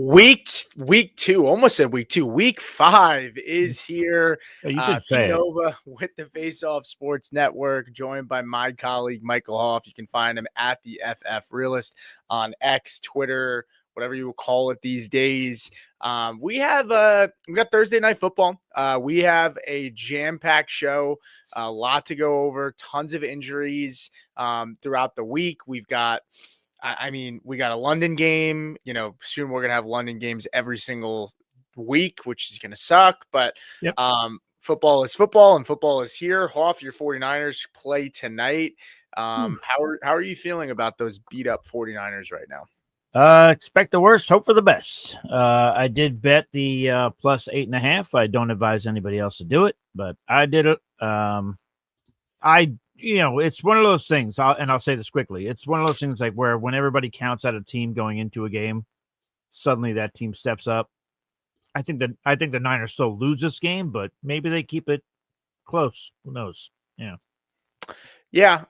Week two, almost said week two. Week 5 is here. Oh, you did P say it. Nova with the Face Off Sports Network, joined by my colleague Michael Hoff. You can find him at the FF Realist on X, Twitter, whatever you will call it these days. We got Thursday night football. We have a jam-packed show, a lot to go over, tons of injuries throughout the week. We've got we got a London game. Soon we're going to have London games every single week, which is going to suck. But Yep. football is football, and football is here. Hoff, your 49ers play tonight. How are you feeling about those beat up 49ers right now? Expect the worst, hope for the best. I did bet the plus 8.5. I don't advise anybody else to do it, but I did it. It's one of those things, I'll say this quickly. It's one of those things like where when everybody counts out a team going into a game, suddenly that team steps up. I think the Niners still lose this game, but maybe they keep it close. Who knows? Yeah. Yeah.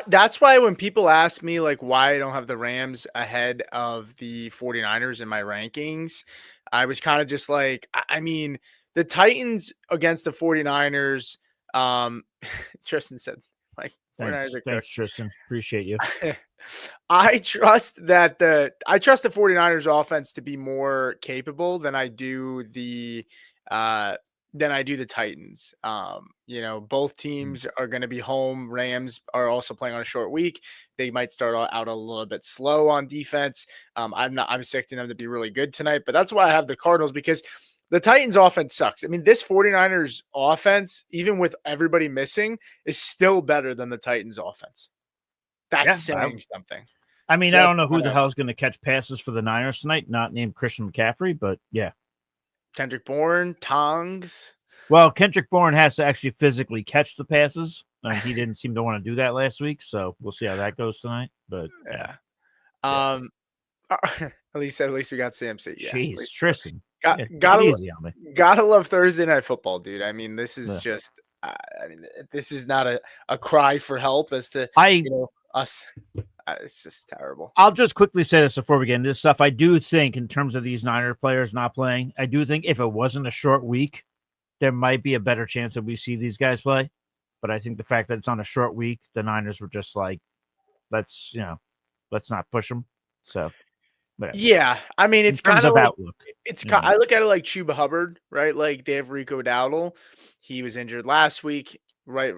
That's why when people ask me like why I don't have the Rams ahead of the 49ers in my rankings, I was kind of just like, the Titans against the 49ers, Tristan said, like, Thanks, Tristan. Appreciate you. I trust the 49ers offense to be more capable than I do the Titans. Both teams are going to be home. Rams are also playing on a short week. They might start out a little bit slow on defense. I'm expecting them to be really good tonight, but that's why I have the Cardinals, because the Titans offense sucks. This 49ers offense, even with everybody missing, is still better than the Titans offense. That's saying something. I don't know who the hell is going to catch passes for the Niners tonight, not named Christian McCaffrey, but yeah. Kendrick Bourne, Tongs. Well, Kendrick Bourne has to actually physically catch the passes, and he didn't seem to want to do that last week, so we'll see how that goes tonight. But yeah. At least we got CMC. Yeah. Jeez, Tristan. Gotta love Thursday night football, dude. This is just this is not a cry for help as to us. It's just terrible. I'll just quickly say this before we get into this stuff. I do think in terms of these Niner players not playing, I do think if it wasn't a short week, there might be a better chance that we see these guys play. But I think the fact that it's on a short week, the Niners were just like, let's not push them. So, whatever. Yeah. It's kind of outlook. I look at it like Chuba Hubbard, right? Like they have Rico Dowdle. He was injured last week, right?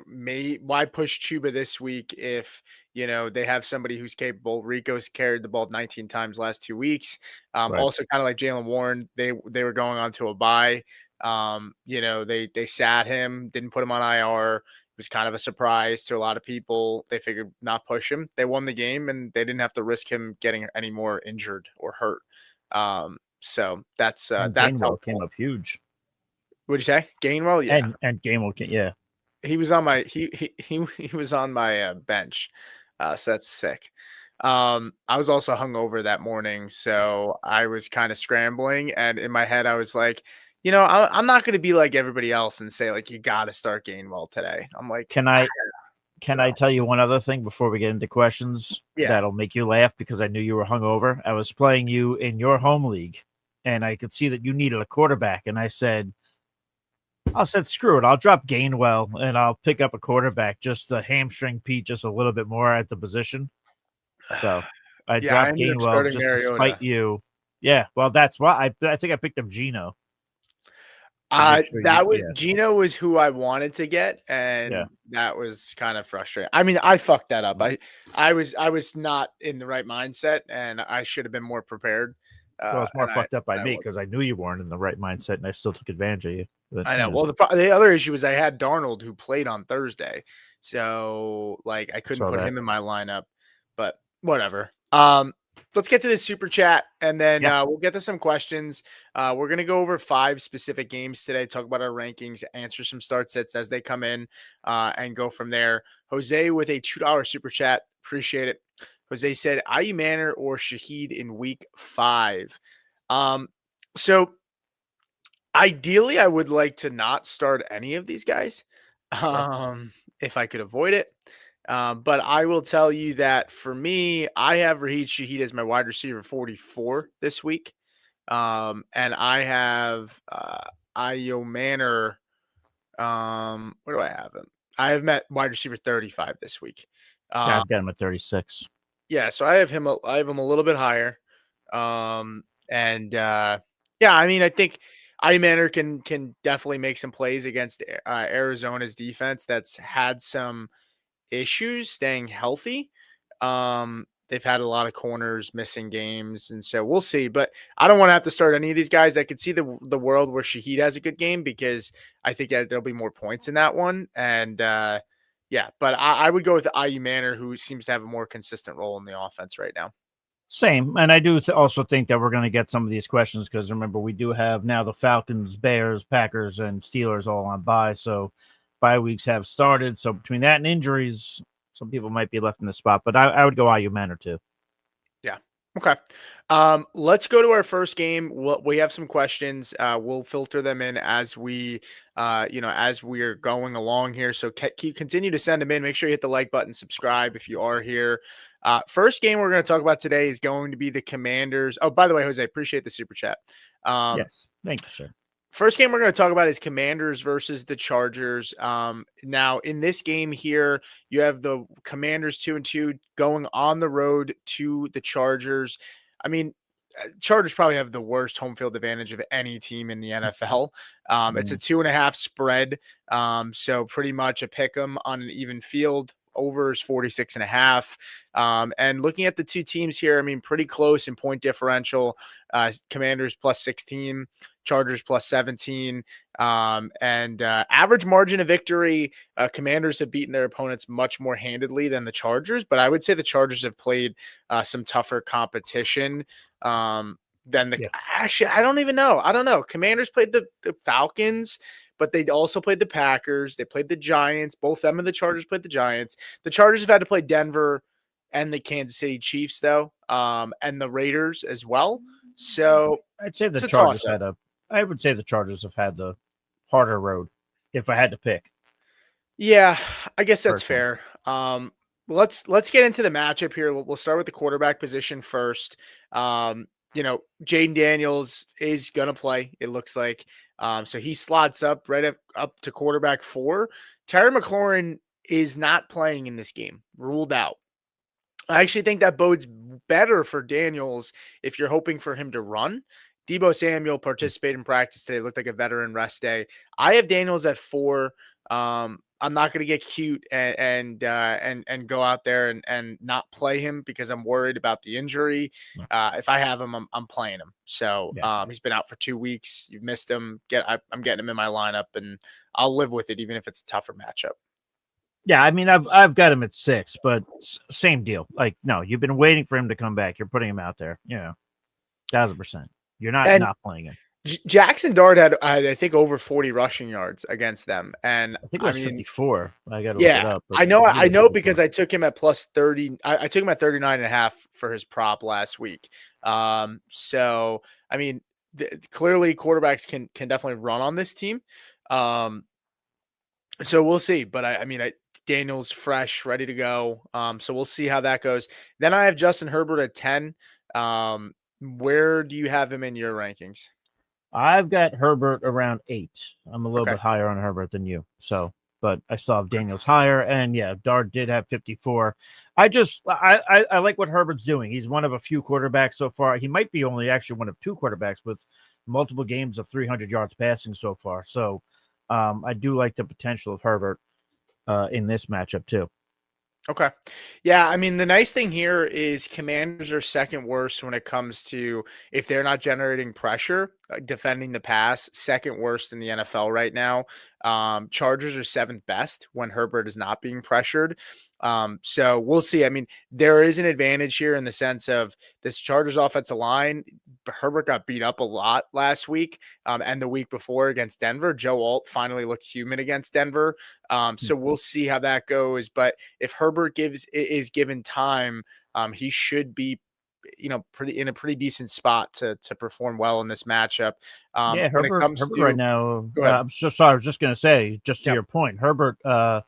Why push Chuba this week if they have somebody who's capable? Rico's carried the ball 19 times last 2 weeks. Right. Also, kind of like Jaylen Warren, they were going on to a bye. They sat him, didn't put him on IR. It was kind of a surprise to a lot of people. They figured not push him. They won the game, and they didn't have to risk him getting any more injured or hurt. So that's Gainwell came up huge. What'd you say? Gainwell, yeah. And Gainwell, yeah. He was on my he was on my bench. So that's sick. I was also hungover that morning, so I was kind of scrambling, and in my head I was like, I'm not going to be like everybody else and say like you got to start Gainwell today. I'm like, can I tell you one other thing before we get into questions? Yeah. That'll make you laugh because I knew you were hungover. I was playing you in your home league, and I could see that you needed a quarterback, and I said, screw it. I'll drop Gainwell and I'll pick up a quarterback just to hamstring Pete just a little bit more at the position. So I dropped Gainwell just to spite you. Yeah, well, that's why I think I picked up Geno. Geno was who I wanted to get, and that was kind of frustrating. I fucked that up. I was not in the right mindset, and I should have been more prepared. Well, it's more fucked up by me because I knew you weren't in the right mindset, and I still took advantage of you. But, I know. Well, the other issue was I had Darnold, who played on Thursday, so like I couldn't put him in my lineup. But whatever. Let's get to this super chat, and then we'll get to some questions. We're gonna go over 5 specific games today, talk about our rankings, answer some start sets as they come in, and go from there. Jose with a $2 super chat, appreciate it. Jose said, Ayu Manor or Shaheed in week 5. So ideally, I would like to not start any of these guys if I could avoid it. But I will tell you that for me, I have Raheed Shaheed as my wide receiver 44 this week. And I have Io Manor. Where do I have him? I have met wide receiver 35 this week. Yeah, I've got him at 36. Yeah, so I have him. I have him a little bit higher. And yeah, I mean, I think Io Manor can definitely make some plays against Arizona's defense that's had some issues staying healthy. They've had a lot of corners missing games, and so we'll see. But I don't want to have to start any of these guys. I could see the world where Shaheed has a good game because I think that there'll be more points in that one. And yeah, but I would go with IU Manor, who seems to have a more consistent role in the offense right now. Same, and I do also think that we're going to get some of these questions because remember we do have now the Falcons, Bears, Packers, and Steelers all on bye, so bye weeks have started. So between that and injuries, some people might be left in the spot, but I would go IU Manor too. Yeah. Okay. Let's go to our first game. We have some questions. We'll filter them in as we, as we're going along here. So continue to send them in. Make sure you hit the like button, subscribe if you are here. First game we're going to talk about today is going to be the Commanders. Oh, by the way, Jose, appreciate the super chat. Yes. Thank you, sir. First game we're going to talk about is Commanders versus the Chargers. Now, in this game here, you have the Commanders 2-2 going on the road to the Chargers. I mean, Chargers probably have the worst home field advantage of any team in the NFL. It's a 2.5 spread. So pretty much a pick 'em on an even field. Over is 46.5. And looking at the two teams here, I mean, pretty close in point differential. Commanders plus 16, Chargers plus 17. And average margin of victory, Commanders have beaten their opponents much more handedly than the Chargers, but I would say the Chargers have played some tougher competition than the actually, I don't even know. I don't know. Commanders played the Falcons, but they also played the Packers. They played the Giants. Both them and the Chargers played the Giants. The Chargers have had to play Denver and the Kansas City Chiefs, though, and the Raiders as well. So I'd say the Chargers I would say the Chargers have had the harder road if I had to pick. Yeah, I guess that's fair. Let's get into the matchup here. We'll start with the quarterback position first. Jaden Daniels is gonna play, it looks like. So he slots up right up to quarterback 4. Terry McLaurin is not playing in this game, ruled out. I actually think that bodes better for Daniels if you're hoping for him to run. Deebo Samuel participated in practice today, looked like a veteran rest day. I have Daniels at 4. I'm not going to get cute and go out there and not play him because I'm worried about the injury. If I have him, I'm playing him. So he's been out for 2 weeks. You've missed him. I'm getting him in my lineup, and I'll live with it even if it's a tougher matchup. Yeah, I mean, I've got him at 6, but same deal. Like, no, you've been waiting for him to come back. You're putting him out there. 1,000%. You're not playing him. Jackson Dart had, I think, over 40 rushing yards against them, and I think it was 54. I got to look it up. I know because I took him at plus 30. I took him at 39.5 for his prop last week. So I mean, clearly quarterbacks can definitely run on this team. So we'll see, but I mean, Daniel's fresh, ready to go. So we'll see how that goes. Then I have Justin Herbert at 10. Where do you have him in your rankings? I've got Herbert around 8. I'm a little bit higher on Herbert than you. So, but I still have Daniels higher. And yeah, Dart did have 54. I like what Herbert's doing. He's one of a few quarterbacks so far. He might be only actually one of 2 quarterbacks with multiple games of 300 yards passing so far. So I do like the potential of Herbert in this matchup too. Okay. Yeah, I mean, the nice thing here is Commanders are second worst when it comes to if they're not generating pressure, defending the pass, second worst in the NFL right now. Chargers are 7th best when Herbert is not being pressured. So we'll see. I mean, there is an advantage here in the sense of this Chargers offensive line. Herbert got beat up a lot last week and the week before against Denver. Joe Alt finally looked human against Denver. So we'll see how that goes. But if Herbert is given time, he should be, pretty decent spot to perform well in this matchup. Yeah, Herbert right now. I'm so sorry. I was just going to say, just to your point, Herbert has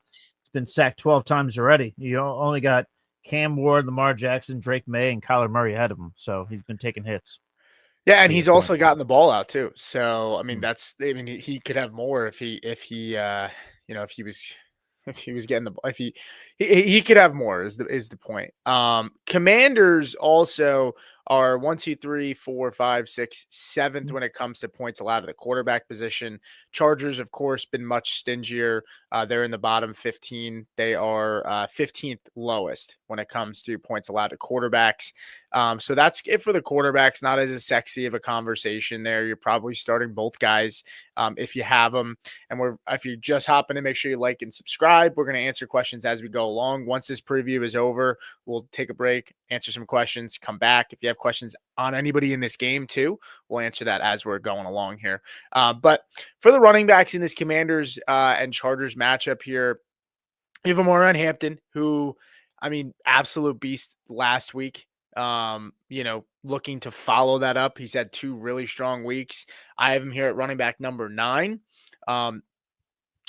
been sacked 12 times already. You only got Cam Ward, Lamar Jackson, Drake May, and Kyler Murray ahead of him. So he's been taking hits. Yeah, and he's also gotten the ball out too. So I mean, he could have more if he if he was getting the if he could have more is the point. Commanders also are 1, 2, 3, 4, 5, 6, 7th when it comes to points allowed to the quarterback position. Chargers, of course, been much stingier. They're in the bottom 15. They are 15th lowest when it comes to points allowed to quarterbacks. So that's it for the quarterbacks. Not as sexy of a conversation there. You're probably starting both guys if you have them. And if you're just hopping in, make sure you like and subscribe. We're going to answer questions as we go along. Once this preview is over, we'll take a break, answer some questions, come back. If you have questions on anybody in this game too, we'll answer that as we're going along here. But for the running backs in this Commanders and Chargers matchup here, you have Moran Hampton, who, I mean, absolute beast last week. Looking to follow that up. He's had 2 really strong weeks. I have him here at running back number 9.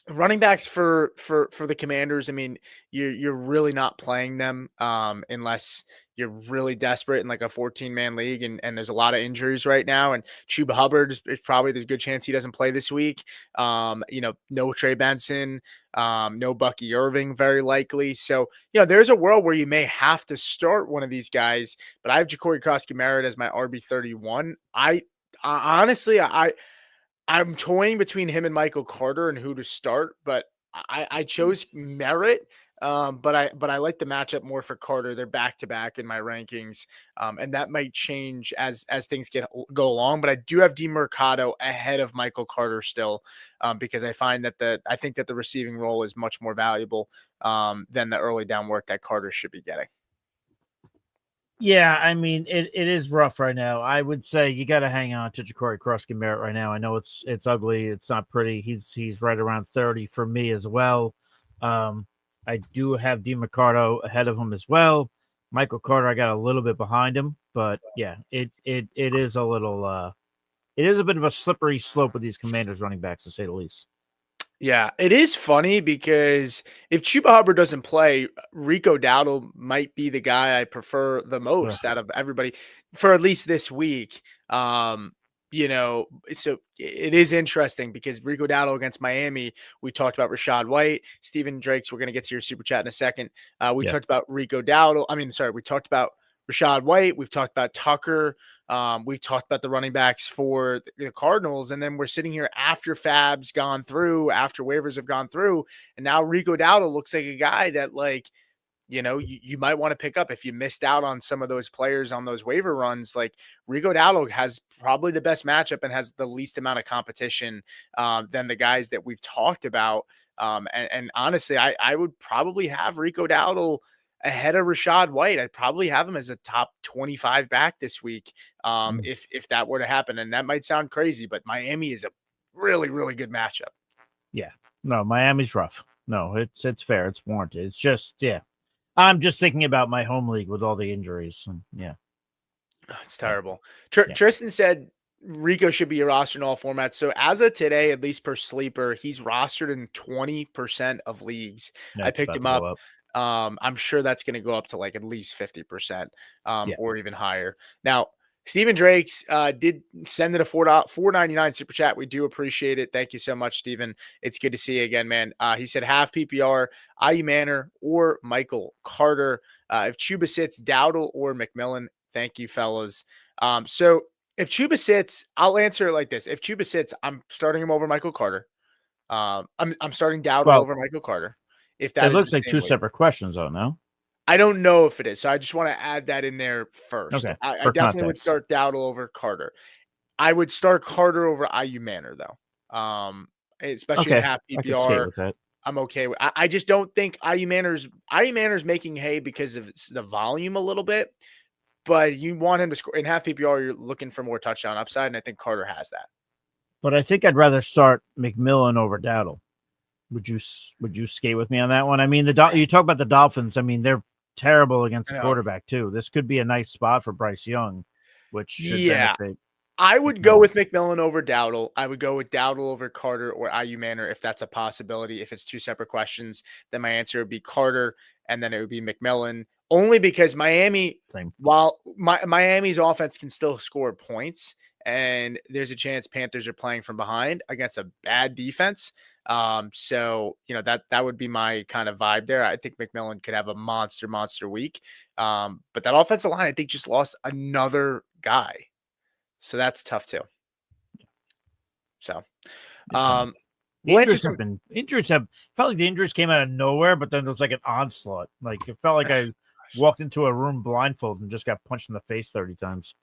Running backs for the Commanders, I mean, you're really not playing them unless you're really desperate in like a 14-man league, and there's a lot of injuries right now. And Chuba Hubbard is probably there's a good chance he doesn't play this week. No Trey Benson, no Bucky Irving, very likely. So there's a world where you may have to start one of these guys. But I have Ja'Cory Cross-Merritt as my RB31. Honestly, I'm toying between him and Michael Carter and who to start, but I chose Merritt. But I like the matchup more for Carter. They're back to back in my rankings, and that might change as things go along. But I do have DeMercado ahead of Michael Carter still, because I find that I think that the receiving role is much more valuable than the early down work that Carter should be getting. Yeah, I mean, it is rough right now. I would say you got to hang on to Ja'Cory Cross-Merritt right now. I know it's ugly. It's not pretty. He's right around 30 for me as well. I do have DeMercado ahead of him as well. Michael Carter, I got a little bit behind him, but yeah, it is a little it is a bit of a slippery slope with these Commanders running backs, to say the least. Yeah, it is funny because if Chuba Hubbard doesn't play, Rico Dowdle might be the guy I prefer the most out of everybody for at least this week. So it is interesting because Rico Dowdle against Miami, we talked about Rachaad White, Stephen Drakes. We're going to get to your super chat in a second. We talked about Rico Dowdle. We talked about Rachaad White. We've talked about Tucker. We've talked about the running backs for the Cardinals, and then we're sitting here after Fab's gone through, after waivers have gone through, and now Rico Dowdle looks like a guy that, like, you might want to pick up if you missed out on some of those players on those waiver runs. Like, Rico Dowdle has probably the best matchup and has the least amount of competition than the guys that we've talked about. And honestly, I would probably have Rico Dowdle ahead of Rachaad White. I'd probably have him as a top 25 back this week if that were to happen. And that might sound crazy, but Miami is a really, really good matchup. Yeah. No, Miami's rough. No, it's fair. It's warranted. It's just, yeah. I'm just thinking about my home league with all the injuries. And yeah. It's terrible. Tristan said Rico should be a roster in all formats. So as of today, at least per sleeper, he's rostered in 20% of leagues. I picked him up. I'm sure that's going to go up to like at least 50% or even higher. Now, Stephen Drakes did send it a $4.99 super chat. We do appreciate it. Thank you so much, Stephen. It's good to see you again, man. He said half PPR, IU Manor or Michael Carter. If Chuba sits, Dowdle or McMillan. Thank you, fellas. So if Chuba sits, I'll answer it like this. If Chuba sits, I'm starting him over Michael Carter. I'm starting Dowdle over Michael Carter. If that looks like two separate questions, though, no? I don't know if it is. So I just want to add that in there first. Okay. I definitely would start Dowdle over Carter. I would start Carter over IU Manor, though. Especially in half PPR. I'm okay with. I just don't think IU Manor's making hay because of the volume a little bit. But you want him to score in half PPR. You're looking for more touchdown upside, and I think Carter has that. But I think I'd rather start McMillan over Dowdle. Would you skate with me on that one? I mean, you talk about the Dolphins. I mean, they're terrible against the quarterback too. This could be a nice spot for Bryce Young, which should benefit. I would go with McMillan over Dowdle. I would go with Dowdle over Carter or IU Manor if that's a possibility. If it's two separate questions, then my answer would be Carter, and then it would be McMillan. Only because Miami, while Miami's offense can still score points, and there's a chance Panthers are playing from behind against a bad defense. So that would be my kind of vibe there. I think McMillan could have a monster week. But that offensive line, I think, just lost another guy, so that's tough too. So, we'll answer some. Injuries have felt like the injuries came out of nowhere, but then there was like an onslaught. Like it felt like I walked into a room blindfolded and just got punched in the face 30 times.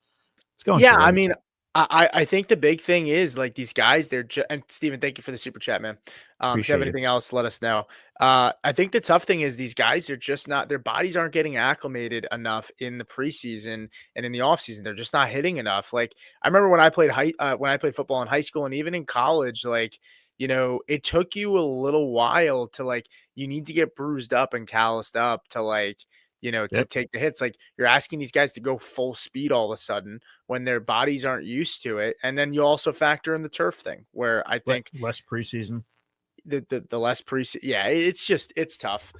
It's going. Yeah, I mean, I think the big thing is like these guys, they're and Steven, thank you for the super chat, man. If you have anything else, let us know. I think the tough thing is these guys are just not, their bodies aren't getting acclimated enough in the preseason and in the offseason. They're just not hitting enough. Like I remember when I played football in high school and even in college, like, it took you a little while to like, you need to get bruised up and calloused up to like, to take the hits. Like you're asking these guys to go full speed all of a sudden when their bodies aren't used to it. And then you also factor in the turf thing where I think less preseason, the less preseason. Yeah, it's tough.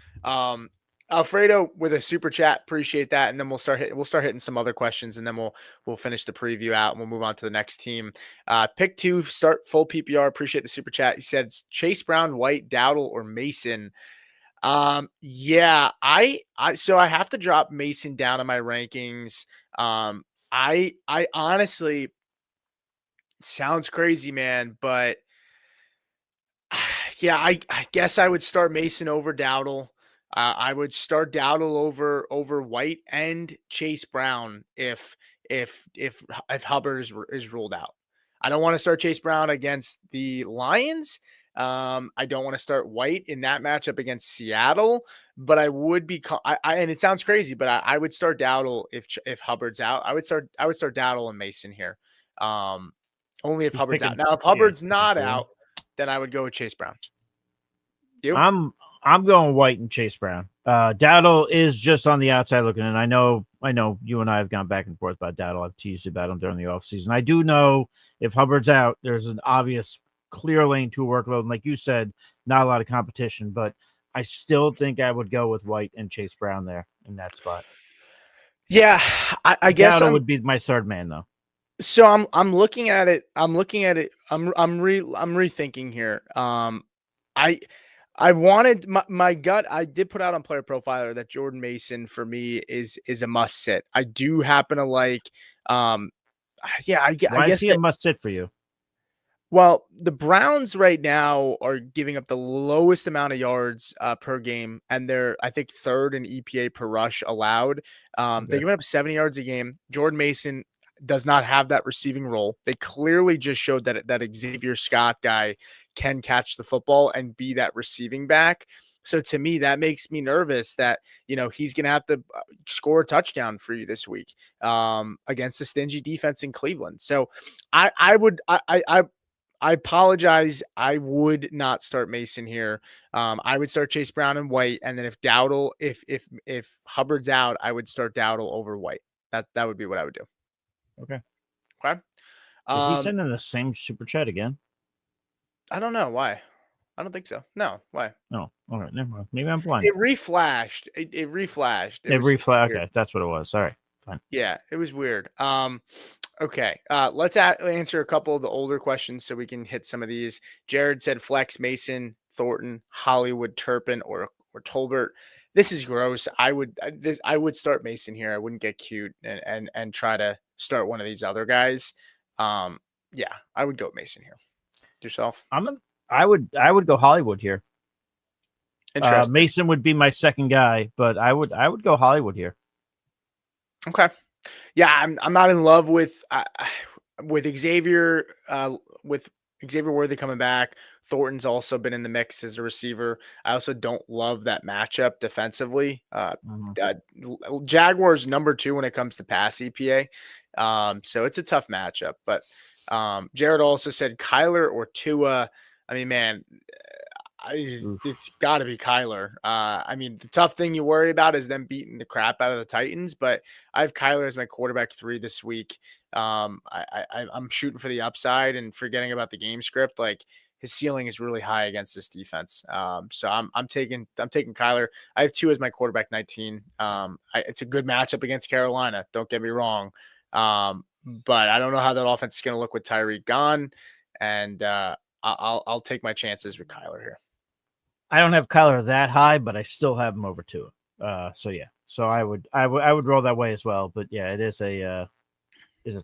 Alfredo with a super chat. Appreciate that. And then we'll start hitting some other questions and then we'll finish the preview out and we'll move on to the next team. Pick 2, start full PPR. Appreciate the super chat. He said Chase Brown, White, Dowdle, or Mason. Yeah, so I have to drop Mason down in my rankings. I honestly, it sounds crazy, man, but yeah, I guess I would start Mason over Dowdle. I would start Dowdle over White and Chase Brown if Hubbard is ruled out. I don't want to start Chase Brown against the Lions. I don't want to start White in that matchup against Seattle, but I would be. And it sounds crazy, but I would start Dowdle if Hubbard's out. I would start Dowdle and Mason here. Only if Hubbard's out. Now, if Hubbard's not out, then I would go with Chase Brown. You? I'm going White and Chase Brown. Dowdle is just on the outside looking in. I know you and I have gone back and forth about Dowdle. I've teased about him during the offseason. I do know if Hubbard's out, there's an obvious clear lane to workload. And like you said, not a lot of competition, but I still think I would go with White and Chase Brown there in that spot. Yeah, I guess Dowdle would be my third man though. So I'm looking at it. I'm rethinking here. I wanted my gut. I did put out on Player Profiler that Jordan Mason for me is a must sit. I do happen to like. Yeah, I guess. Why is he a must sit for you? Well, the Browns right now are giving up the lowest amount of yards per game, and they're, I think, third in EPA per rush allowed. They're giving up 70 yards a game. Jordan Mason does not have that receiving role. They clearly just showed that Xavier Scott guy can catch the football and be that receiving back. So to me, that makes me nervous that, he's going to have to score a touchdown for you this week against a stingy defense in Cleveland. So I apologize. I would not start Mason here. I would start Chase Brown and White, and then if Dowdle, if Hubbard's out, I would start Dowdle over White. That would be what I would do. Okay. Okay. Is he sending the same super chat again? I don't know why. I don't think so. No, why? No. All right, never mind. Maybe I'm blind. It reflashed. It reflashed. Okay, that's what it was. All right, fine. Yeah, it was weird. Okay. Let's answer a couple of the older questions so we can hit some of these. Jared said Flex, Mason, Thornton, Hollywood, Turpin, or Tolbert. This is gross. I would start Mason here. I wouldn't get cute and try to start one of these other guys. Yeah, I would go with Mason here. Yourself? I would go Hollywood here. Interesting. Mason would be my second guy, but I would go Hollywood here. Okay. Yeah, I'm not in love with Xavier with Xavier Worthy coming back. Thornton's also been in the mix as a receiver. I also don't love that matchup defensively. Jaguars number 2 when it comes to pass EPA. So it's a tough matchup. But Jared also said Kyler or Tua. I mean, man, it's got to be Kyler. I mean, the tough thing you worry about is them beating the crap out of the Titans, but I have Kyler as my quarterback 3 this week. I'm shooting for the upside and forgetting about the game script. Like his ceiling is really high against this defense. So I'm taking Kyler. I have 2 as my quarterback 19. It's a good matchup against Carolina. Don't get me wrong. but I don't know how that offense is going to look with Tyreek gone. And I'll take my chances with Kyler here. I don't have Kyler that high, but I still have him over Tua. So yeah, so I would roll that way as well. But yeah, it is a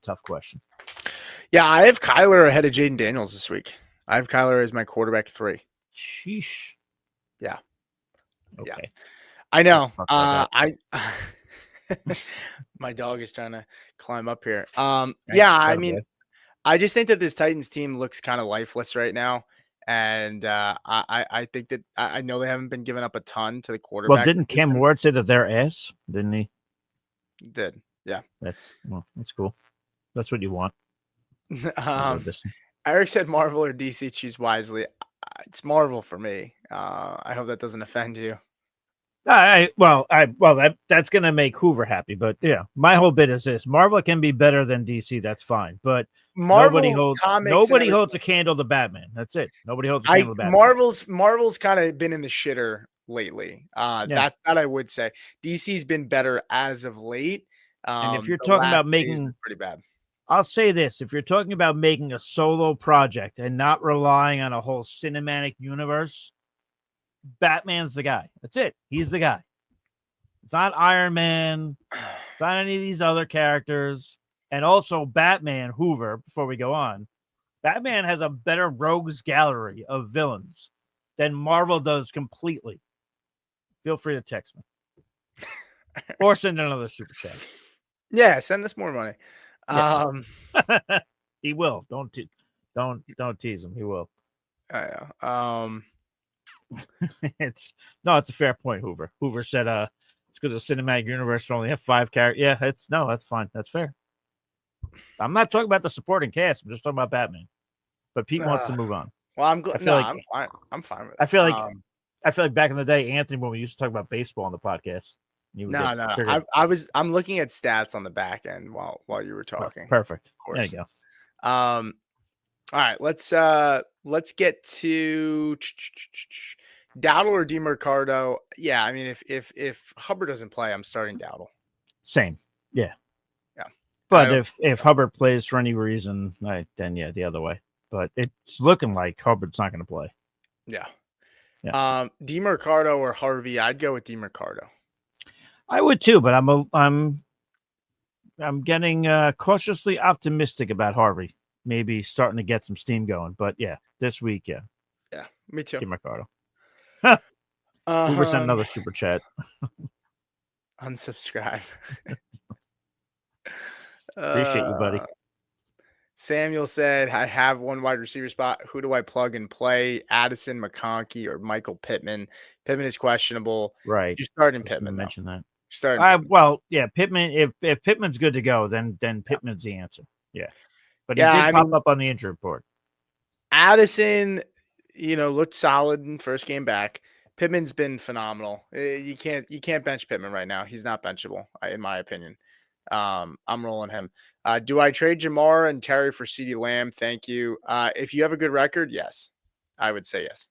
tough question. Yeah, I have Kyler ahead of Jaden Daniels this week. I have Kyler as my quarterback 3. Sheesh. Yeah. Okay. Yeah. I know. My dog is trying to climb up here. Yeah, I mean, I just think that this Titans team looks kind of lifeless right now. And I think that I know they haven't been giving up a ton to the quarterback. Well, didn't Cam Ward say that they're ass? Didn't he? Did. Yeah. That's cool. That's what you want. Eric said Marvel or DC, choose wisely. It's Marvel for me. I hope that doesn't offend you. That's gonna make Hoover happy, but yeah, my whole bit is this: Marvel can be better than DC, that's fine, but nobody holds a candle to Batman. That's it. Nobody holds a candle to Batman. Marvel's kind of been in the shitter lately. That I would say. DC's been better as of late. And if you're talking about making pretty bad, I'll say this: if you're talking about making a solo project and not relying on a whole cinematic universe, Batman's the guy. That's it. He's the guy. It's not Iron Man. It's not any of these other characters. And also Batman, Hoover, before we go on, Batman has a better rogues gallery of villains than Marvel does completely. Feel free to text me. Or send another super chat. Yeah, send us more money. Yes. He will. Don't tease him. He will. It's a fair point, Hoover. Hoover said it's because the cinematic universe will only have 5 characters. Yeah, that's fine. That's fair. I'm not talking about the supporting cast. I'm just talking about Batman. But Pete wants to move on. Well, I'm glad. No, I'm fine. I'm fine with it. I feel like back in the day, Anthony, when we used to talk about baseball on the podcast. I'm looking at stats on the back end while you were talking. Perfect. Of course. There you go. All right, let's get to Dowdle or DeMarcado. Yeah, I mean, if Hubbard doesn't play, I'm starting Dowdle. Same. Yeah. Yeah. But if Hubbard plays for any reason, then yeah, the other way. But it's looking like Hubbard's not going to play. Yeah. DeMarcado or Harvey, I'd go with DeMarcado. I would too, but I'm getting cautiously optimistic about Harvey. Maybe starting to get some steam going. But yeah, this week, yeah. Yeah, me too. DeMarcado. Hoover sent another super chat. Unsubscribe. Appreciate you, buddy. Samuel said, I have one wide receiver spot. Who do I plug and play? Addison, McConkey, or Michael Pittman? Pittman is questionable. Right. You're starting Pittman. Mention that. Well, yeah, Pittman. If Pittman's good to go, then Pittman's the answer. Yeah. But he did pop up on the injury report. Addison, looked solid in first game back. Pittman's been phenomenal. You can't bench Pittman right now. He's not benchable, in my opinion. I'm rolling him. Do I trade Jamar and Terry for CeeDee Lamb? Thank you. If you have a good record, yes. I would say yes.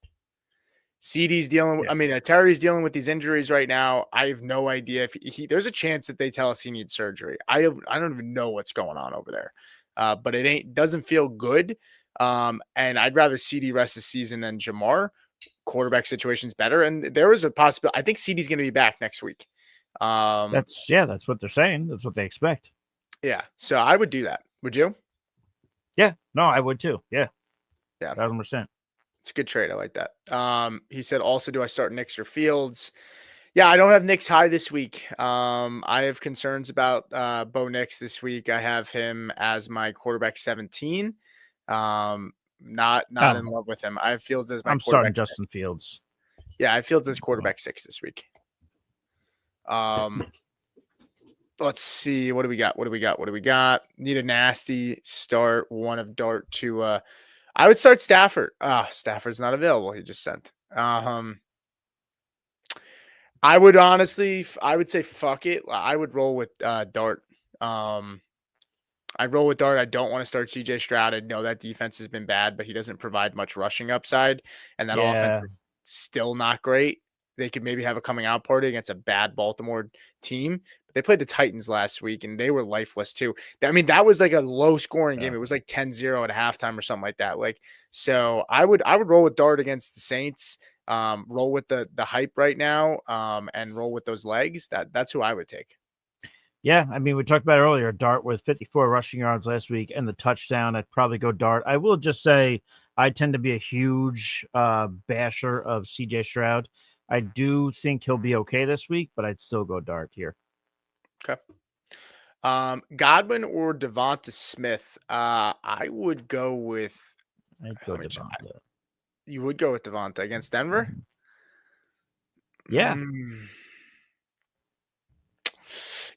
CeeDee's dealing. Yeah. Terry's dealing with these injuries right now. I have no idea if there's a chance that they tell us he needs surgery. I don't even know what's going on over there. But it doesn't feel good. And I'd rather CeeDee rest the season than Jamar. Quarterback situation's better, and there is a possibility. I think CeeDee's going to be back next week. That's what they're saying. That's what they expect. Yeah, so I would do that. Would you? Yeah, no, I would too. Yeah, 1,000%. It's a good trade. I like that. He said, also, do I start Nix or Fields? Yeah, I don't have Nix high this week. I have concerns about Bo Nix this week. I have him as my quarterback 17. Not in love with him. I have Fields as my quarterback. I'm starting Justin Fields. Yeah, I have Fields as quarterback 6 this week. Let's see. What do we got? Need a nasty start. One of Dart to I would start Stafford. Stafford's not available. He just sent. I would say fuck it. I would roll with Dart. I'd roll with Dart. I don't want to start CJ Stroud. I know that defense has been bad, but he doesn't provide much rushing upside, and that offense is still not great. They could maybe have a coming out party against a bad Baltimore team, But they played the Titans last week, and they were lifeless too. I mean, that was like a low-scoring game. It was like 10-0 at halftime or something like that. Like, so I would roll with Dart against the Saints. Roll with the hype right now, and roll with those legs. That's who I would take. Yeah, I mean, we talked about it earlier. Dart with 54 rushing yards last week and the touchdown. I'd probably go Dart. I will just say I tend to be a huge basher of CJ Stroud. I do think he'll be okay this week, but I'd still go Dart here. Okay. Godwin or Devonta Smith? I would go with. I'd go Devonta. You would go with Devonta against Denver? Mm-hmm. Yeah.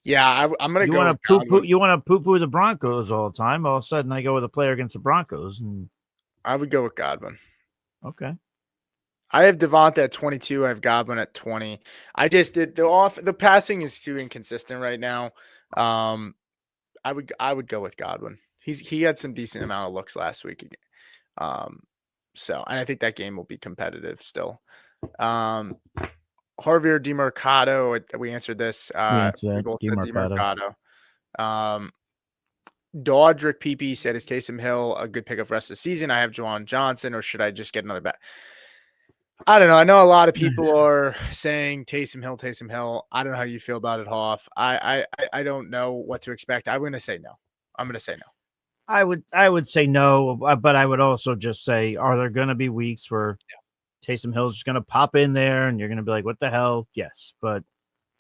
Yeah, I'm gonna you go. Want to poo-poo? You want to poo-poo the Broncos all the time? All of a sudden, I go with a player against the Broncos, and I would go with Godwin. Okay. I have Devonta at 22. I have Godwin at 20. I just did the passing is too inconsistent right now. I would go with Godwin. He had some decent amount of looks last week. So and I think that game will be competitive still. Harvey or DeMarcado, we answered this. We both said DeMarcado. Dodrick PP said, is Taysom Hill a good pickup rest of the season? I have Juwan Johnson, or should I just get another bet? I don't know. I know a lot of people are saying Taysom Hill. I don't know how you feel about it, Hoff. I don't know what to expect. I'm going to say no. I would say no, but I would also just say, are there going to be weeks where Taysom Hill's just going to pop in there and you're going to be like, what the hell? Yes. But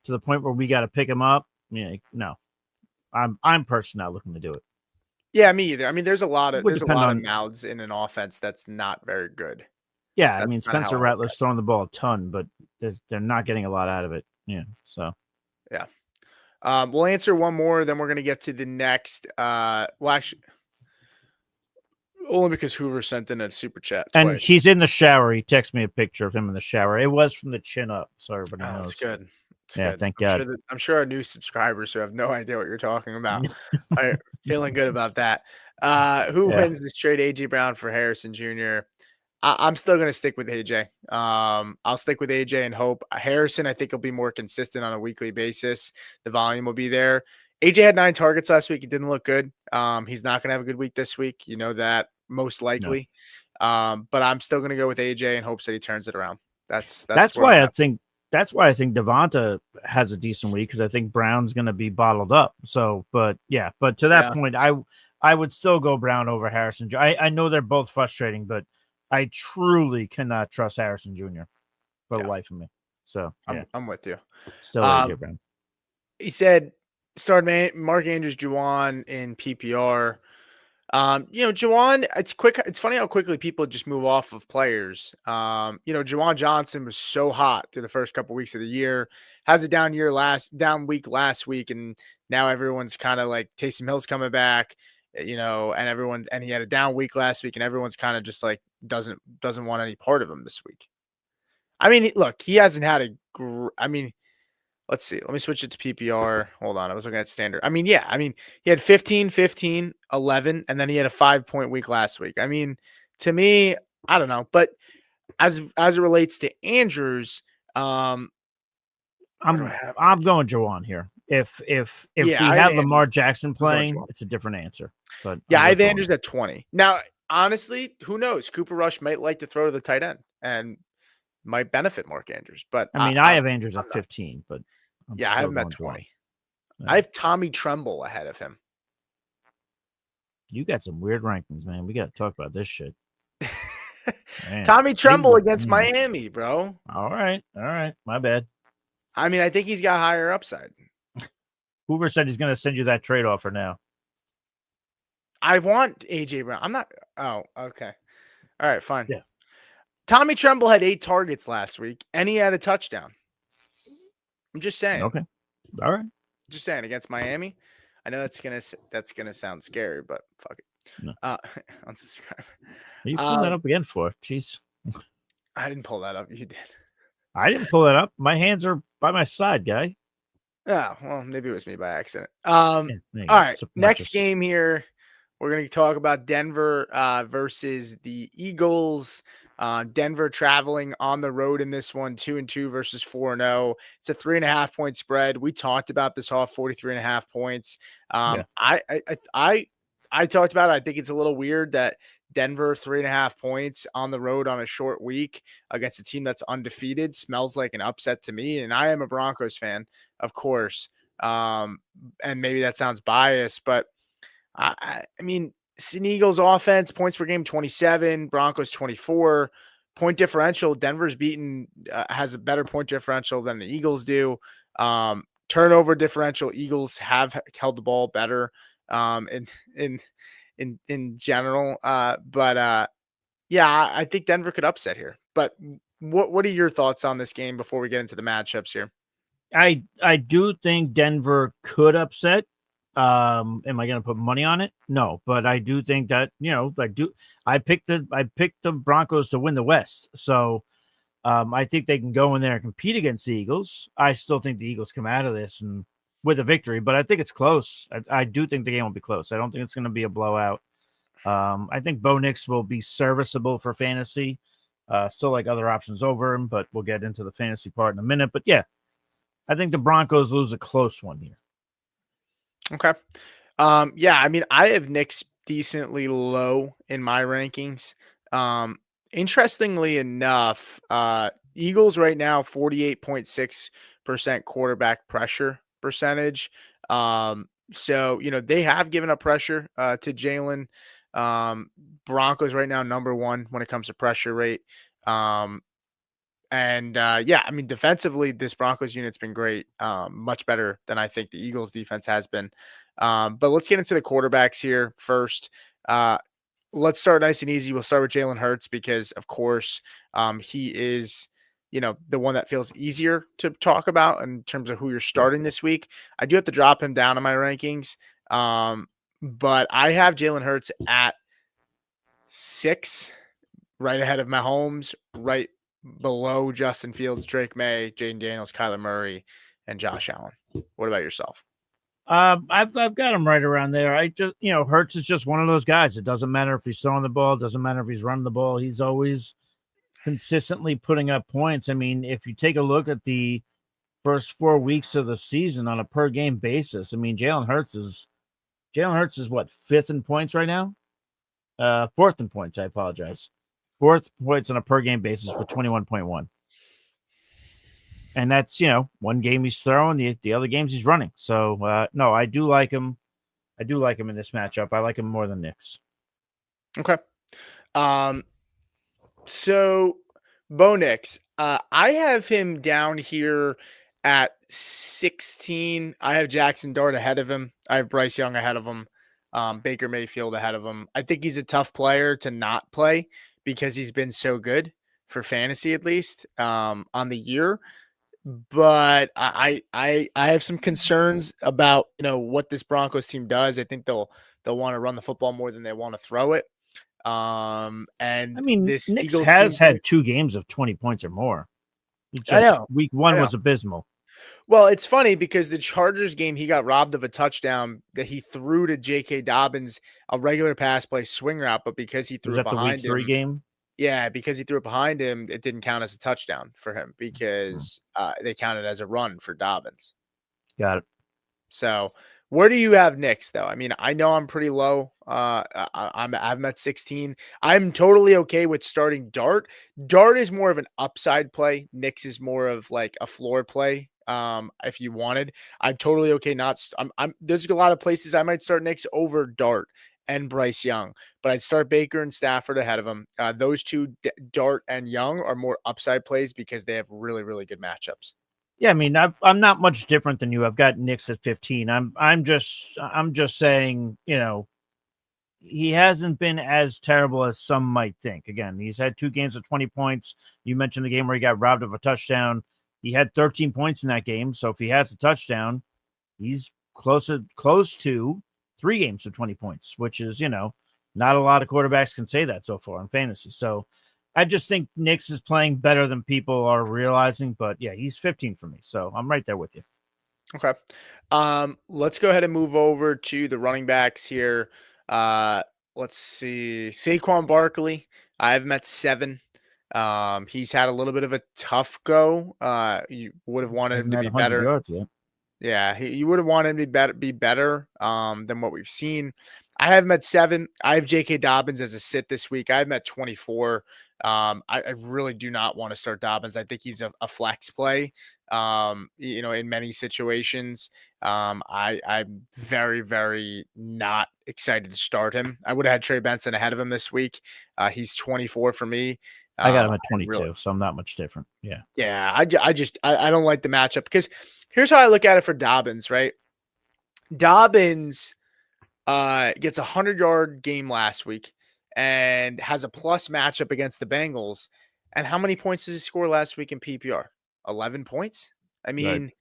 to the point where we got to pick him up, no. I'm personally not looking to do it. Yeah, me either. I mean, there's a lot of mouths in an offense that's not very good. Yeah, I mean, Spencer Rattler's throwing the ball a ton, but they're not getting a lot out of it. Yeah, so. Yeah. We'll answer one more, then we're going to get to the next. Actually, only because Hoover sent in a super chat twice. And he's in the shower. He texted me a picture of him in the shower. It was from the chin up, so everybody knows. That's good. Good. Thank God. I'm sure our new subscribers who have no idea what you're talking about are feeling good about that. Who wins this trade, AJ Brown for Harrison Jr.? I'm still going to stick with AJ. I'll stick with AJ and hope. Harrison, I think, will be more consistent on a weekly basis. The volume will be there. AJ had 9 targets last week. He didn't look good. He's not going to have a good week this week. You know that most likely. No. But I'm still going to go with AJ in hopes that he turns it around. That's why I think Devonta has a decent week, because I think Brown's going to be bottled up. So, but to that point, I would still go Brown over Harrison. I know they're both frustrating, but I truly cannot trust Harrison Jr. for the life of me. So I'm with you. Still AJ Brown. He said start Mark Andrews, Juwan in PPR. Juwan, it's funny how quickly people just move off of players. Juwan Johnson was so hot through the first couple weeks of the year, has a down week last week, and now everyone's kind of like Taysom Hill's coming back, and he had a down week last week, and everyone's kind of just like doesn't want any part of him this week. I mean, look, he hasn't had let's see. Let me switch it to PPR. Hold on. I was looking at standard. He had 15, 15, 11, and then he had a 5-point week last week. I mean, to me, I don't know. But as it relates to Andrews, I'm going Juwan here. If we have Lamar Jackson playing, it's a different answer. But I have Andrews at 20. Now, honestly, who knows? Cooper Rush might like to throw to the tight end and might benefit Mark Andrews. But I have Andrews at 15, but I have him at 20. I have Tommy Tremble ahead of him. You got some weird rankings, man. We got to talk about this shit. Tommy Tremble against Miami, bro. All right. My bad. I think he's got higher upside. Hoover said he's going to send you that trade offer now. I want AJ Brown. I'm not. Oh, okay. All right, fine. Yeah. Tommy Tremble had 8 targets last week, and he had a touchdown. I'm just saying. Okay. All right. Just saying, against Miami. I know that's gonna sound scary, but fuck it. No. Unsubscribe. Are you pulling that up again for? Jeez. I didn't pull that up. You did. I didn't pull that up. My hands are by my side, guy. Oh, well, maybe it was me by accident. All right. Next game here. We're going to talk about Denver versus the Eagles. Denver traveling on the road in this one, 2-2 versus 4-0. It's a 3.5-point spread. We talked about this off 43.5 points. Yeah. I talked about it. I think it's a little weird that Denver 3.5 points on the road on a short week against a team that's undefeated smells like an upset to me. And I am a Broncos fan, of course. And maybe that sounds biased, but I mean, Sin Eagles offense, points per game 27, Broncos 24. Point differential, Denver's has a better point differential than the Eagles do. Turnover differential, Eagles have held the ball better in general. Yeah, I think Denver could upset here. But what are your thoughts on this game before we get into the matchups here? I do think Denver could upset. Am I going to put money on it? No, but I do think that I picked the Broncos to win the West, so I think they can go in there and compete against the Eagles. I still think the Eagles come out of this and with a victory, but I think it's close. I do think the game will be close. I don't think it's going to be a blowout. I think Bo Nix will be serviceable for fantasy. Still like other options over him, but we'll get into the fantasy part in a minute. But yeah, I think the Broncos lose a close one here. Okay. Yeah, I mean, I have Knicks decently low in my rankings. Interestingly enough, Eagles right now 48.6% quarterback pressure percentage. So they have given up pressure to Jalen. Broncos right now number one when it comes to pressure rate. Yeah, I mean, defensively, this Broncos unit's been great, much better than I think the Eagles defense has been. But let's get into the quarterbacks here first. Let's start nice and easy. We'll start with Jalen Hurts because, of course, he is, the one that feels easier to talk about in terms of who you're starting this week. I do have to drop him down in my rankings, but I have Jalen Hurts at 6, right ahead of Mahomes, right below Justin Fields, Drake May, Jaden Daniels, Kyler Murray, and Josh Allen. What about yourself? I've got him right around there. I just Hurts is just one of those guys. It doesn't matter if he's throwing the ball, it doesn't matter if he's running the ball. He's always consistently putting up points. I mean, if you take a look at the first 4 weeks of the season on a per game basis, I mean, Jalen Hurts is what, 5th in points right now? 4th in points. I apologize. 4th points on a per game basis with 21.1. And that's, one game he's throwing, the other games he's running. So, no, I do like him. I do like him in this matchup. I like him more than Knicks. Okay. So Bo Nix, I have him down here at 16. I have Jackson Dart ahead of him. I have Bryce Young ahead of him. Baker Mayfield ahead of him. I think he's a tough player to not play because he's been so good for fantasy, at least on the year. But I have some concerns about what this Broncos team does. I think they'll want to run the football more than they want to throw it. And I mean, this Knicks Eagles has team, had 2 games of 20 points or more. I know. Week 1 was abysmal. Well, it's funny because the Chargers game, he got robbed of a touchdown that he threw to J.K. Dobbins, a regular pass play swing route, but because he threw it behind the Week 3 him, game? Yeah, because he threw it behind him, it didn't count as a touchdown for him because they counted as a run for Dobbins. Got it. So where do you have Knicks though? I mean, I know I'm pretty low. I've met 16. I'm totally okay with starting Dart. Dart is more of an upside play. Knicks is more of like a floor play. If you wanted, I'm totally okay. There's a lot of places I might start Knicks over Dart and Bryce Young, but I'd start Baker and Stafford ahead of them. Those two, Dart and Young, are more upside plays because they have really, really good matchups. Yeah, I mean, I'm not much different than you. I've got Knicks at 15. I'm just saying, he hasn't been as terrible as some might think. Again, he's had 2 games of 20 points. You mentioned the game where he got robbed of a touchdown. He had 13 points in that game. So if he has a touchdown, he's close to 3 games of 20 points, which is, not a lot of quarterbacks can say that so far in fantasy. So I just think Knicks is playing better than people are realizing. But yeah, he's 15 for me. So I'm right there with you. Okay. Let's go ahead and move over to the running backs here. Let's see. Saquon Barkley, I have him at 7. He's had a little bit of a tough go. You would have wanted him Hasn't to had be 100 better. yards yet. Yeah, you would have wanted him to be better than what we've seen. I have him at 7. I have J.K. Dobbins as a sit this week. I have him at 24. I really do not want to start Dobbins. I think he's a flex play. In many situations, I'm very, very not excited to start him. I would have had Trey Benson ahead of him this week. He's 24 for me. I got him at I really, 22, so I'm not much different. Yeah. yeah, I don't like the matchup because here's how I look at it for Dobbins, right? Dobbins gets a 100-yard game last week and has a plus matchup against the Bengals. And how many points did he score last week in PPR? 11 points. I Right. mean,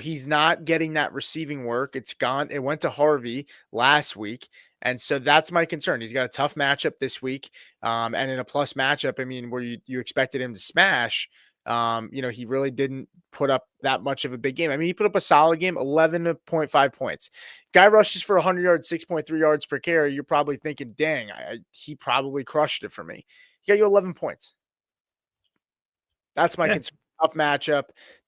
he's not getting that receiving work. It's gone. It went to Harvey last week. And so that's my concern. He's got a tough matchup this week. And in a plus matchup, I mean, where you expected him to smash, he really didn't put up that much of a big game. I mean, he put up a solid game, 11.5 points. Guy rushes for 100 yards, 6.3 yards per carry. You're probably thinking, dang, he probably crushed it for me. He got you 11 points. That's my concern. Tough matchup,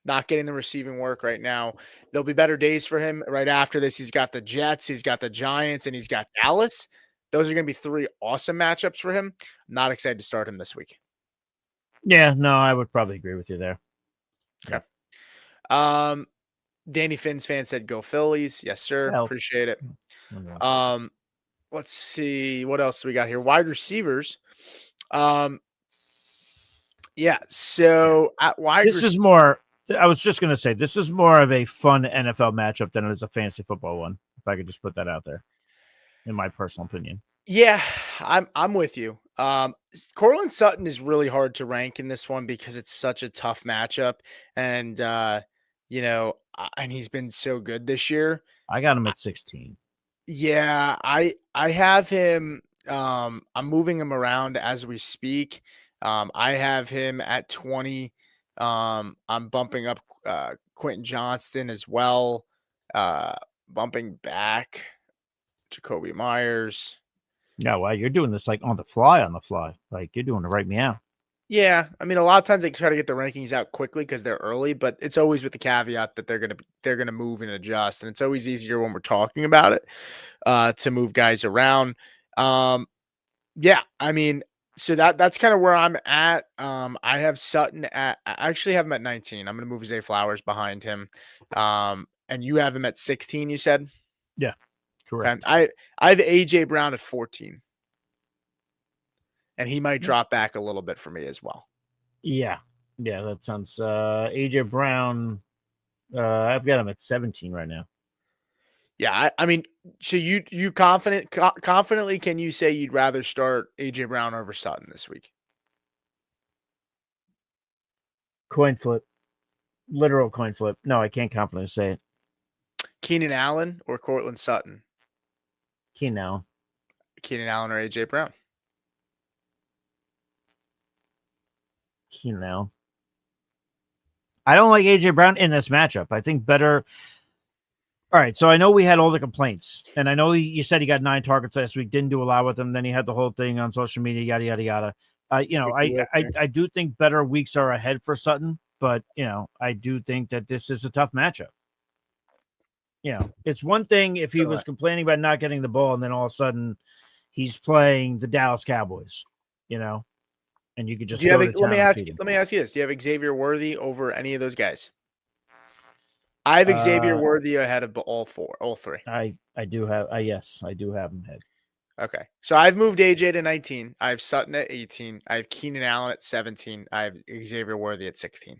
not getting the receiving work right now. There'll be better days for him right after this. He's got the Jets, he's got the Giants, and he's got Dallas. Those are going to be 3 awesome matchups for him. Not excited to start him this week. Yeah, no, I would probably agree with you there. Okay. Danny Finn's fan said go Phillies. Yes, sir. Well, appreciate it. Let's see what else we got here. Wide receivers. Yeah. So at wide this is more. I was just going to say this is more of a fun NFL matchup than it is a fantasy football one. If I could just put that out there, in my personal opinion. Yeah, I'm with you. Cortland Sutton is really hard to rank in this one because it's such a tough matchup, and and he's been so good this year. I got him at 16. Yeah, I have him. I'm moving him around as we speak. I have him at 20. I'm bumping up Quentin Johnston as well. Bumping back Jacoby Myers. Yeah, well, you're doing this like on the fly. Like you're doing it right meow. Yeah, I mean, a lot of times they try to get the rankings out quickly because they're early, but it's always with the caveat that they're gonna move and adjust, and it's always easier when we're talking about it to move guys around. Yeah, I mean, so that's kind of where I'm at. I have Sutton I actually have him at 19. I'm gonna move Zay Flowers behind him. And you have him at 16. You said, yeah, correct. Okay. I have AJ Brown at 14. And he might drop back a little bit for me as well. Yeah. Yeah, that sounds AJ Brown. I've got him at 17 right now. Yeah, I mean, so you confidently can you say you'd rather start AJ Brown over Sutton this week? Coin flip. Literal coin flip. No, I can't confidently say it. Keenan Allen or Cortland Sutton? Keenan Allen. Keenan Allen or AJ Brown? Keenan Allen. I don't like AJ Brown in this matchup. I think better. All right, so I know we had all the complaints, and I know you said he got 9 targets last week, didn't do a lot with them. Then he had the whole thing on social media, yada yada yada. I do think better weeks are ahead for Sutton, but I do think that this is a tough matchup. It's one thing if he was complaining about not getting the ball, and then all of a sudden he's playing the Dallas Cowboys, and you could just let me ask you this: do you have Xavier Worthy over any of those guys? I have Xavier Worthy ahead of all 3. I do have. Yes, I do have him ahead. Okay, so I've moved AJ to 19. I have Sutton at 18. I have Keenan Allen at 17. I have Xavier Worthy at 16.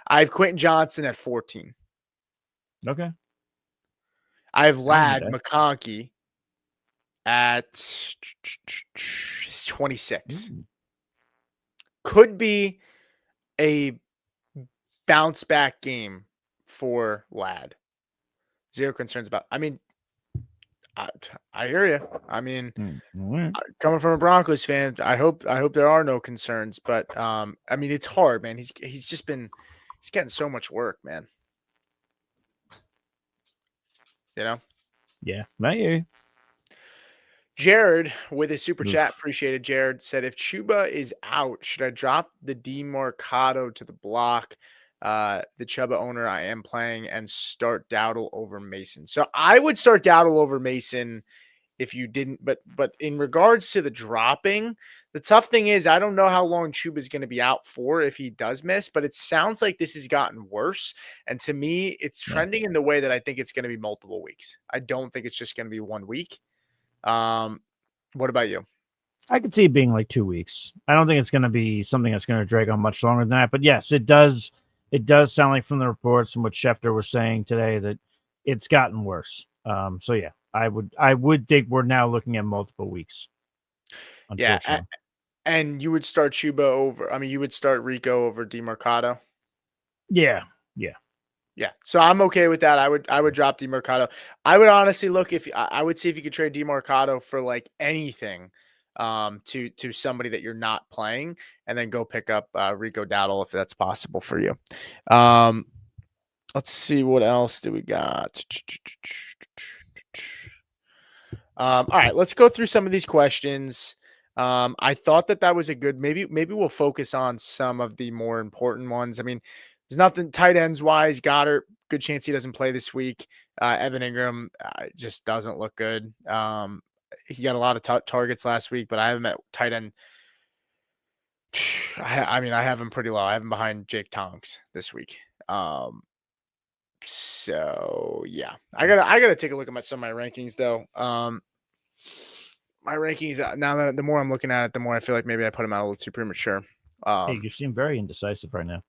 I have Quentin Johnson at 14. Okay. I have Ladd McConkey at 26. Could be a bounce back game for Ladd. Zero concerns about. I mean, I hear you. I mean, coming from a Broncos fan, I hope there are no concerns. But I mean, it's hard, man. He's getting so much work, man. Yeah, I hear you. Jared with a super chat, Oof. appreciated. Jared said, if Chuba is out, should I drop the DeMarcado to the block? The Chuba owner I am playing and start Dowdle over Mason. So I would start Dowdle over Mason if you didn't, but in regards to the dropping, the tough thing is I don't know how long Chuba is going to be out for if he does miss, but it sounds like this has gotten worse. And to me, it's trending in the way that I think it's going to be multiple weeks. I don't think it's just going to be 1 week. What about you? I could see it being like 2 weeks. I don't think it's going to be something that's going to drag on much longer than that. But yes, it does. It does sound like from the reports and what Schefter was saying today that it's gotten worse. So yeah, I would think we're now looking at multiple weeks. Yeah, Unfortunately. and you would start Chuba over. I mean, you would start Rico over DeMarcado. Yeah. Yeah, so I'm okay with that. I would drop DeMarcado. I would honestly look if I would see if you could trade DeMarcado for like anything, to somebody that you're not playing, and then go pick up Rico Dowdle if that's possible for you. Let's see what else do we got. All right, let's go through some of these questions. I thought that was a good. Maybe we'll focus on some of the more important ones. I mean, there's nothing tight ends wise. Goddard, good chance he doesn't play this week. Evan Ingram just doesn't look good. He got a lot of targets last week, but I have him at tight end. I mean, I have him pretty low. I have him behind Jake Tonks this week. So yeah, I gotta take a look at some of my rankings though. My rankings now that the more I'm looking at it, the more I feel like maybe I put them out a little too premature. Hey, you seem very indecisive right now.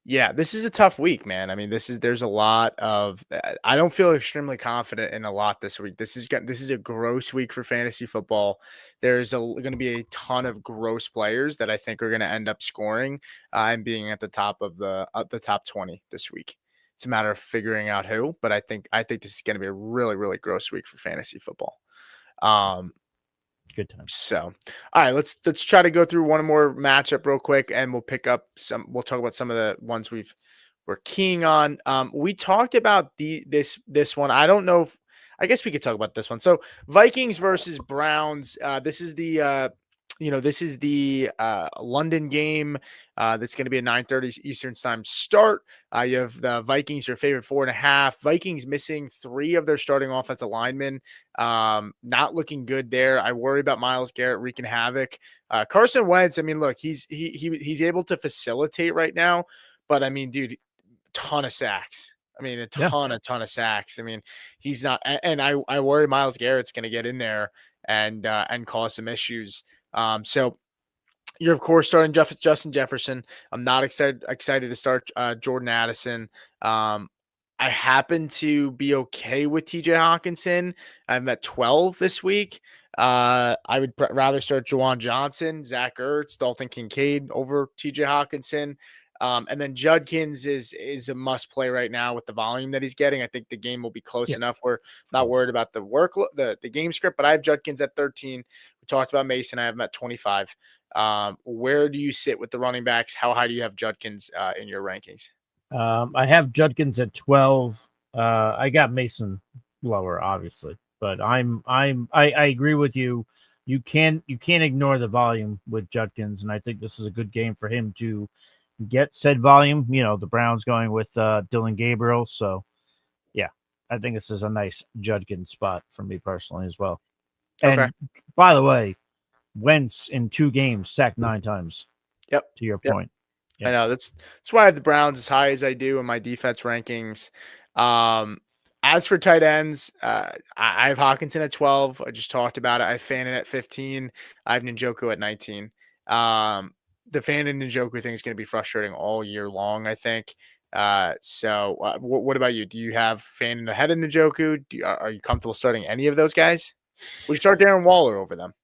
Yeah, this is a tough week, man. I mean, there's a lot of I don't feel extremely confident in a lot this week. This is a gross week for fantasy football. There's going to be a ton of gross players that I think are going to end up scoring and being at the top of the top 20 this week. It's a matter of figuring out who, but I think this is going to be a really gross week for fantasy football. Good time. So, all right, let's try to go through one more matchup real quick, and we'll pick up some. We'll talk about some of the ones we're keying on. We talked about this one. I don't know if I guess we could talk about this one. So, Vikings versus Browns. This is the London game. That's going to be a 9:30 Eastern time start. You have the Vikings, your favorite 4.5. Vikings missing 3 of their starting offensive linemen. Not looking good there. I worry about Myles Garrett wreaking havoc. Carson Wentz, I mean, look, he's able to facilitate right now, but I mean, dude, ton of sacks. I mean, a ton of sacks. I mean, he's not, and I worry Myles Garrett's going to get in there and cause some issues. So you're of course starting Justin Jefferson. I'm not excited to start Jordan Addison. I happen to be okay with TJ Hawkinson. I'm at 12 this week. I would rather start Juwan Johnson, Zach Ertz, Dalton Kincaid over TJ Hawkinson. And then Judkins is a must play right now with the volume that he's getting. I think the game will be close enough. We're not worried about the the game script, but I have Judkins at 13. We talked about Mason. I have him at 25. Where do you sit with the running backs? How high do you have Judkins in your rankings? I have Judkins at 12. I got Mason lower, obviously, but I agree with you. You can't ignore the volume with Judkins, and I think this is a good game for him to get said volume. You know, the Browns going with Dylan Gabriel, so yeah, I think this is a nice Judkins spot for me personally as well. And Okay. by the way, Wentz in 2 games sacked 9 times. Yep. To your point. I know that's why I have the Browns as high as I do in my defense rankings. As for tight ends, I have Hawkinson at 12. I just talked about it. I have Fannin at 15. I have Njoku at 19. The Fannin Njoku thing is going to be frustrating all year long, I think. So what about you? Do you have Fannin ahead of Njoku? Are you comfortable starting any of those guys? We start Darren Waller over them.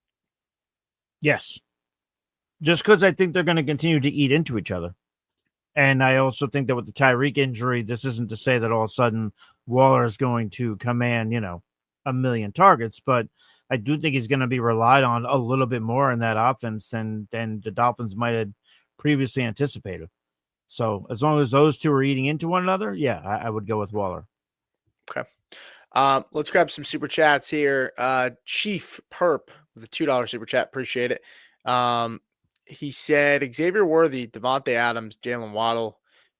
Yes. Just because I think they're going to continue to eat into each other. And I also think that with the Tyreek injury, this isn't to say that all of a sudden Waller is going to command, 1 million targets, but I do think he's going to be relied on a little bit more in that offense than the Dolphins might have previously anticipated. So as long as those two are eating into one another, yeah, I would go with Waller. Okay. Let's grab some super chats here. Chief Perp with a $2 super chat. Appreciate it. He said Xavier Worthy, Devontae Adams, Jalen Waddle.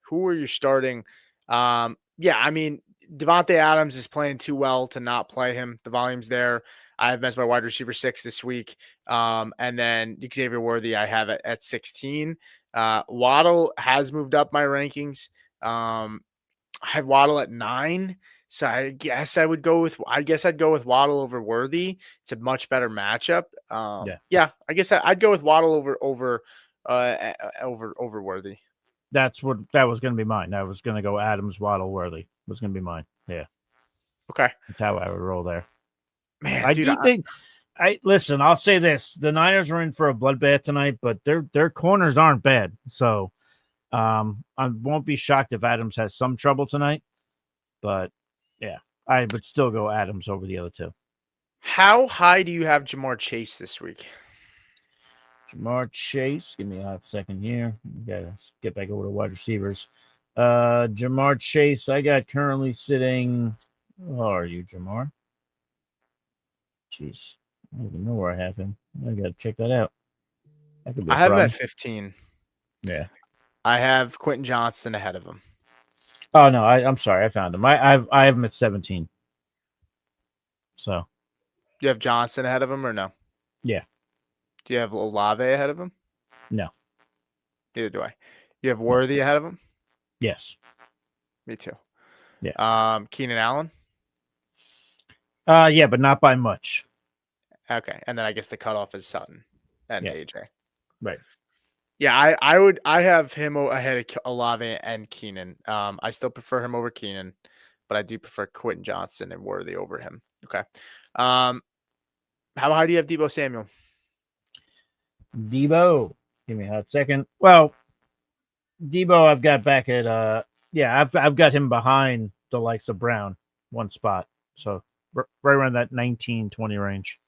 Who are you starting? Yeah, I mean, Devontae Adams is playing too well to not play him. The volume's there. I have him as my wide receiver 6 this week. And then Xavier Worthy, I have it at 16. Waddle has moved up my rankings. I have Waddle at 9. So I guess I'd go with Waddle over Worthy. It's a much better matchup. Yeah, I guess I'd go with Waddle over Worthy. That was going to be mine. I was going to go Adams, Waddle, Worthy was going to be mine. Yeah. Okay. That's how I would roll there. Man, I do think listen, I'll say this. The Niners are in for a bloodbath tonight, but their corners aren't bad. So I won't be shocked if Adams has some trouble tonight. But yeah, I would still go Adams over the other two. How high do you have Jamar Chase this week? Jamar Chase, give me a hot second here. Gotta get back over to wide receivers. Jamar Chase, I got currently sitting. Who are you, Jamar? Jeez, I don't even know where I have him. I gotta check that out. That could be I have him at 15. Yeah, I have Quentin Johnston ahead of him. Oh no, I'm sorry, I found him. I have him at 17. So, you have Johnson ahead of him or no? Yeah. Do you have Olave ahead of him? No. Neither do I. You have Worthy ahead of him? Yes. Me too. Yeah. Keenan Allen? Yeah, but not by much. Okay. And then I guess the cutoff is Sutton and AJ. Right. Yeah, I have him ahead of Olave and Keenan. I still prefer him over Keenan, but I do prefer Quentin Johnston and Worthy over him. Okay. How high do you have Deebo Samuel? Deebo, give me a hot second. Well, Deebo, I've got back at I've got him behind the likes of Brown, one spot. So right around that 19-20 range.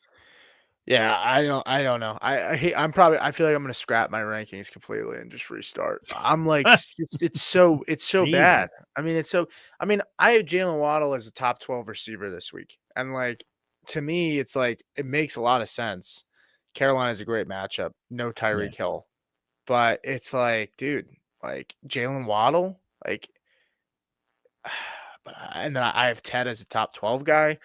Yeah, I don't know. I feel like I'm gonna scrap my rankings completely and just restart. I'm like, it's so bad. I mean, I have Jalen Waddle as a top 12 receiver this week, and like to me, it's like it makes a lot of sense. Carolina's a great matchup. No Tyreek Hill, but it's like, dude, like Jalen Waddle, like, and then I have Ted as a top 12 guy.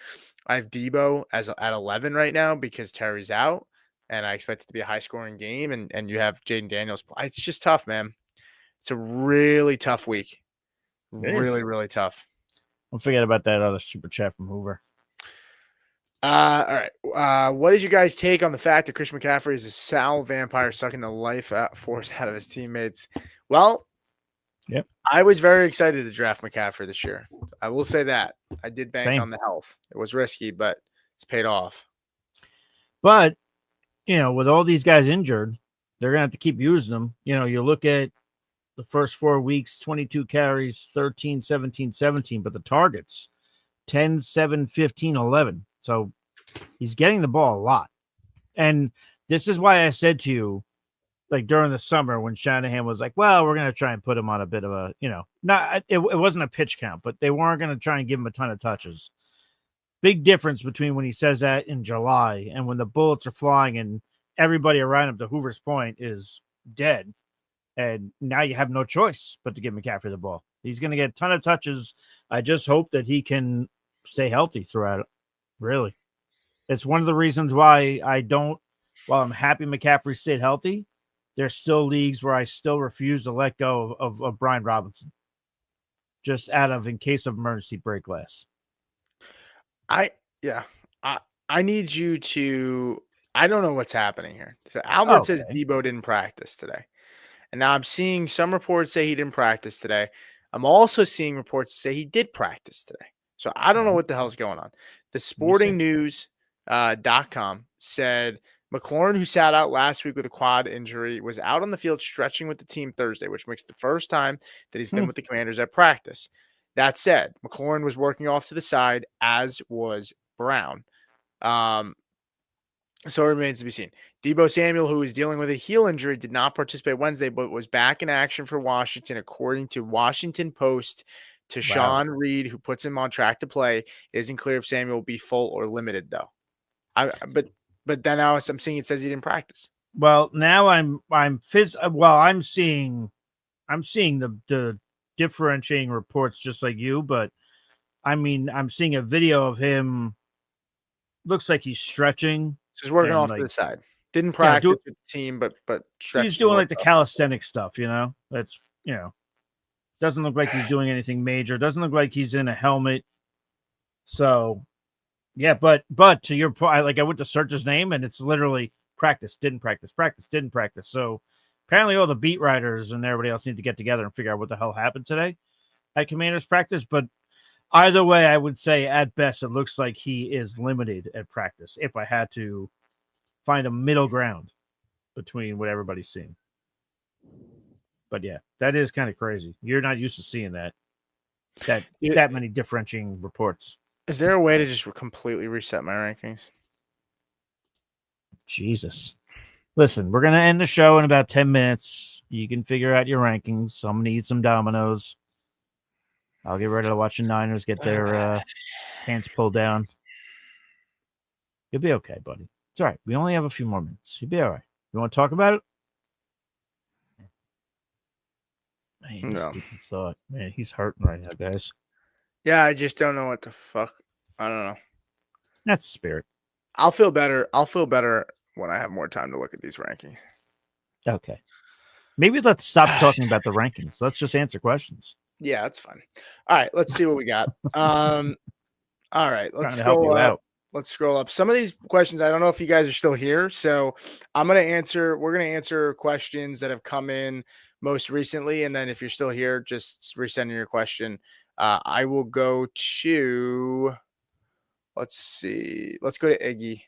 I have Deebo at 11 right now because Terry's out, and I expect it to be a high scoring game. And you have Jaden Daniels. It's just tough, man. It's a really tough week. Really tough. Don't forget about that other super chat from Hoover. All right. What is your guys' take on the fact that Christian McCaffrey is a Sal vampire sucking the life force out of his teammates? Well, yep. I was very excited to draft McCaffrey this year. I will say that. I did bank on the health. It was risky, but it's paid off. But, with all these guys injured, they're going to have to keep using them. You look at the first 4 weeks, 22 carries, 13, 17, 17, but the targets, 10, 7, 15, 11. So he's getting the ball a lot. And this is why I said to you, like during the summer when Shanahan was like, well, we're going to try and put him on a bit of a, it wasn't a pitch count, but they weren't going to try and give him a ton of touches. Big difference between when he says that in July and when the bullets are flying and everybody around him, to Hoover's point, is dead. And now you have no choice but to give McCaffrey the ball. He's going to get a ton of touches. I just hope that he can stay healthy throughout it. Really. It's one of the reasons why while I'm happy McCaffrey stayed healthy, there's still leagues where I still refuse to let go of Brian Robinson. Just in case of emergency break glass. I need you to. I don't know what's happening here. So Albert says Deebo didn't practice today. And now I'm seeing some reports say he didn't practice today. I'm also seeing reports say he did practice today. So I don't know what the hell's going on. The sportingnews.com said McLaurin, who sat out last week with a quad injury, was out on the field stretching with the team Thursday, which makes the first time that he's been with the Commanders at practice. That said, McLaurin was working off to the side, as was Brown. So it remains to be seen. Deebo Samuel, who is dealing with a heel injury, did not participate Wednesday, but was back in action for Washington, according to Washington Post to Sean Reed, who puts him on track to play. It isn't clear if Samuel will be full or limited, though. But then now I'm seeing it says he didn't practice. Well, now I'm seeing the differentiating reports just like you, but I mean, I'm seeing a video of him. Looks like he's stretching. Just working off to the side. Didn't practice with the team, but he's doing like the calisthenic stuff, That's doesn't look like he's doing anything major. Doesn't look like he's in a helmet. So, yeah, but to your point, I went to search his name and it's literally practice, didn't practice, practice, didn't practice. So apparently all the beat writers and everybody else need to get together and figure out what the hell happened today at Commanders practice. But either way, I would say at best, it looks like he is limited at practice. If I had to find a middle ground between what everybody's seeing. But yeah, that is kind of crazy. You're not used to seeing that many differentiating reports. Is there a way to just completely reset my rankings? Jesus. Listen, we're going to end the show in about 10 minutes. You can figure out your rankings. So I'm going to eat some Dominoes. I'll get ready to watch the Niners get their pants pulled down. You'll be okay, buddy. It's all right. We only have a few more minutes. You'll be all right. You want to talk about it? Man, no. Thought. Man, he's hurting right now, guys. Yeah, I just don't know what the fuck. I don't know. That's the spirit. I'll feel better when I have more time to look at these rankings. Okay. Maybe let's stop talking about the rankings. Let's just answer questions. Yeah, that's fine. All right, let's see what we got. All right, let's scroll up. Let's scroll up. Some of these questions, I don't know if you guys are still here. So we're going to answer questions that have come in most recently. And then if you're still here, just resend your question. I will go to, let's see. Let's go to Iggy.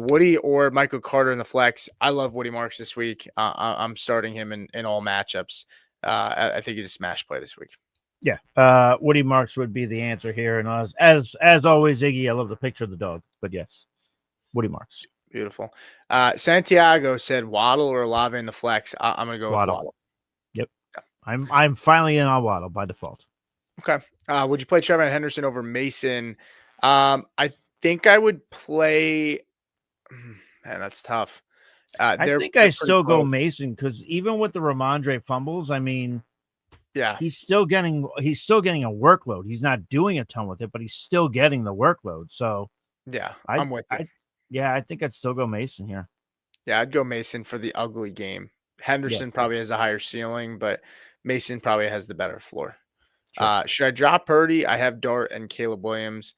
Woody or Michael Carter in the flex. I love Woody Marks this week. I'm starting him in all matchups. I think he's a smash play this week. Yeah. Woody Marks would be the answer here. And as always, Iggy, I love the picture of the dog. But yes, Woody Marks. Beautiful. Santiago said Waddle or Olave in the flex. I'm going to go with Waddle. Yep. Yeah. I'm finally in on Waddle by default. Okay. Would you play Trevor Henderson over Mason? I think I would play. Man, that's tough. I think I still go Mason because even with the Ramondre fumbles, I mean, yeah, he's still getting a workload. He's not doing a ton with it, but he's still getting the workload. So yeah, I'm with you. I think I'd still go Mason here. Yeah, I'd go Mason for the ugly game. Henderson probably has a higher ceiling, but Mason probably has the better floor. Sure. Should I drop Purdy? I have Dart and Caleb Williams.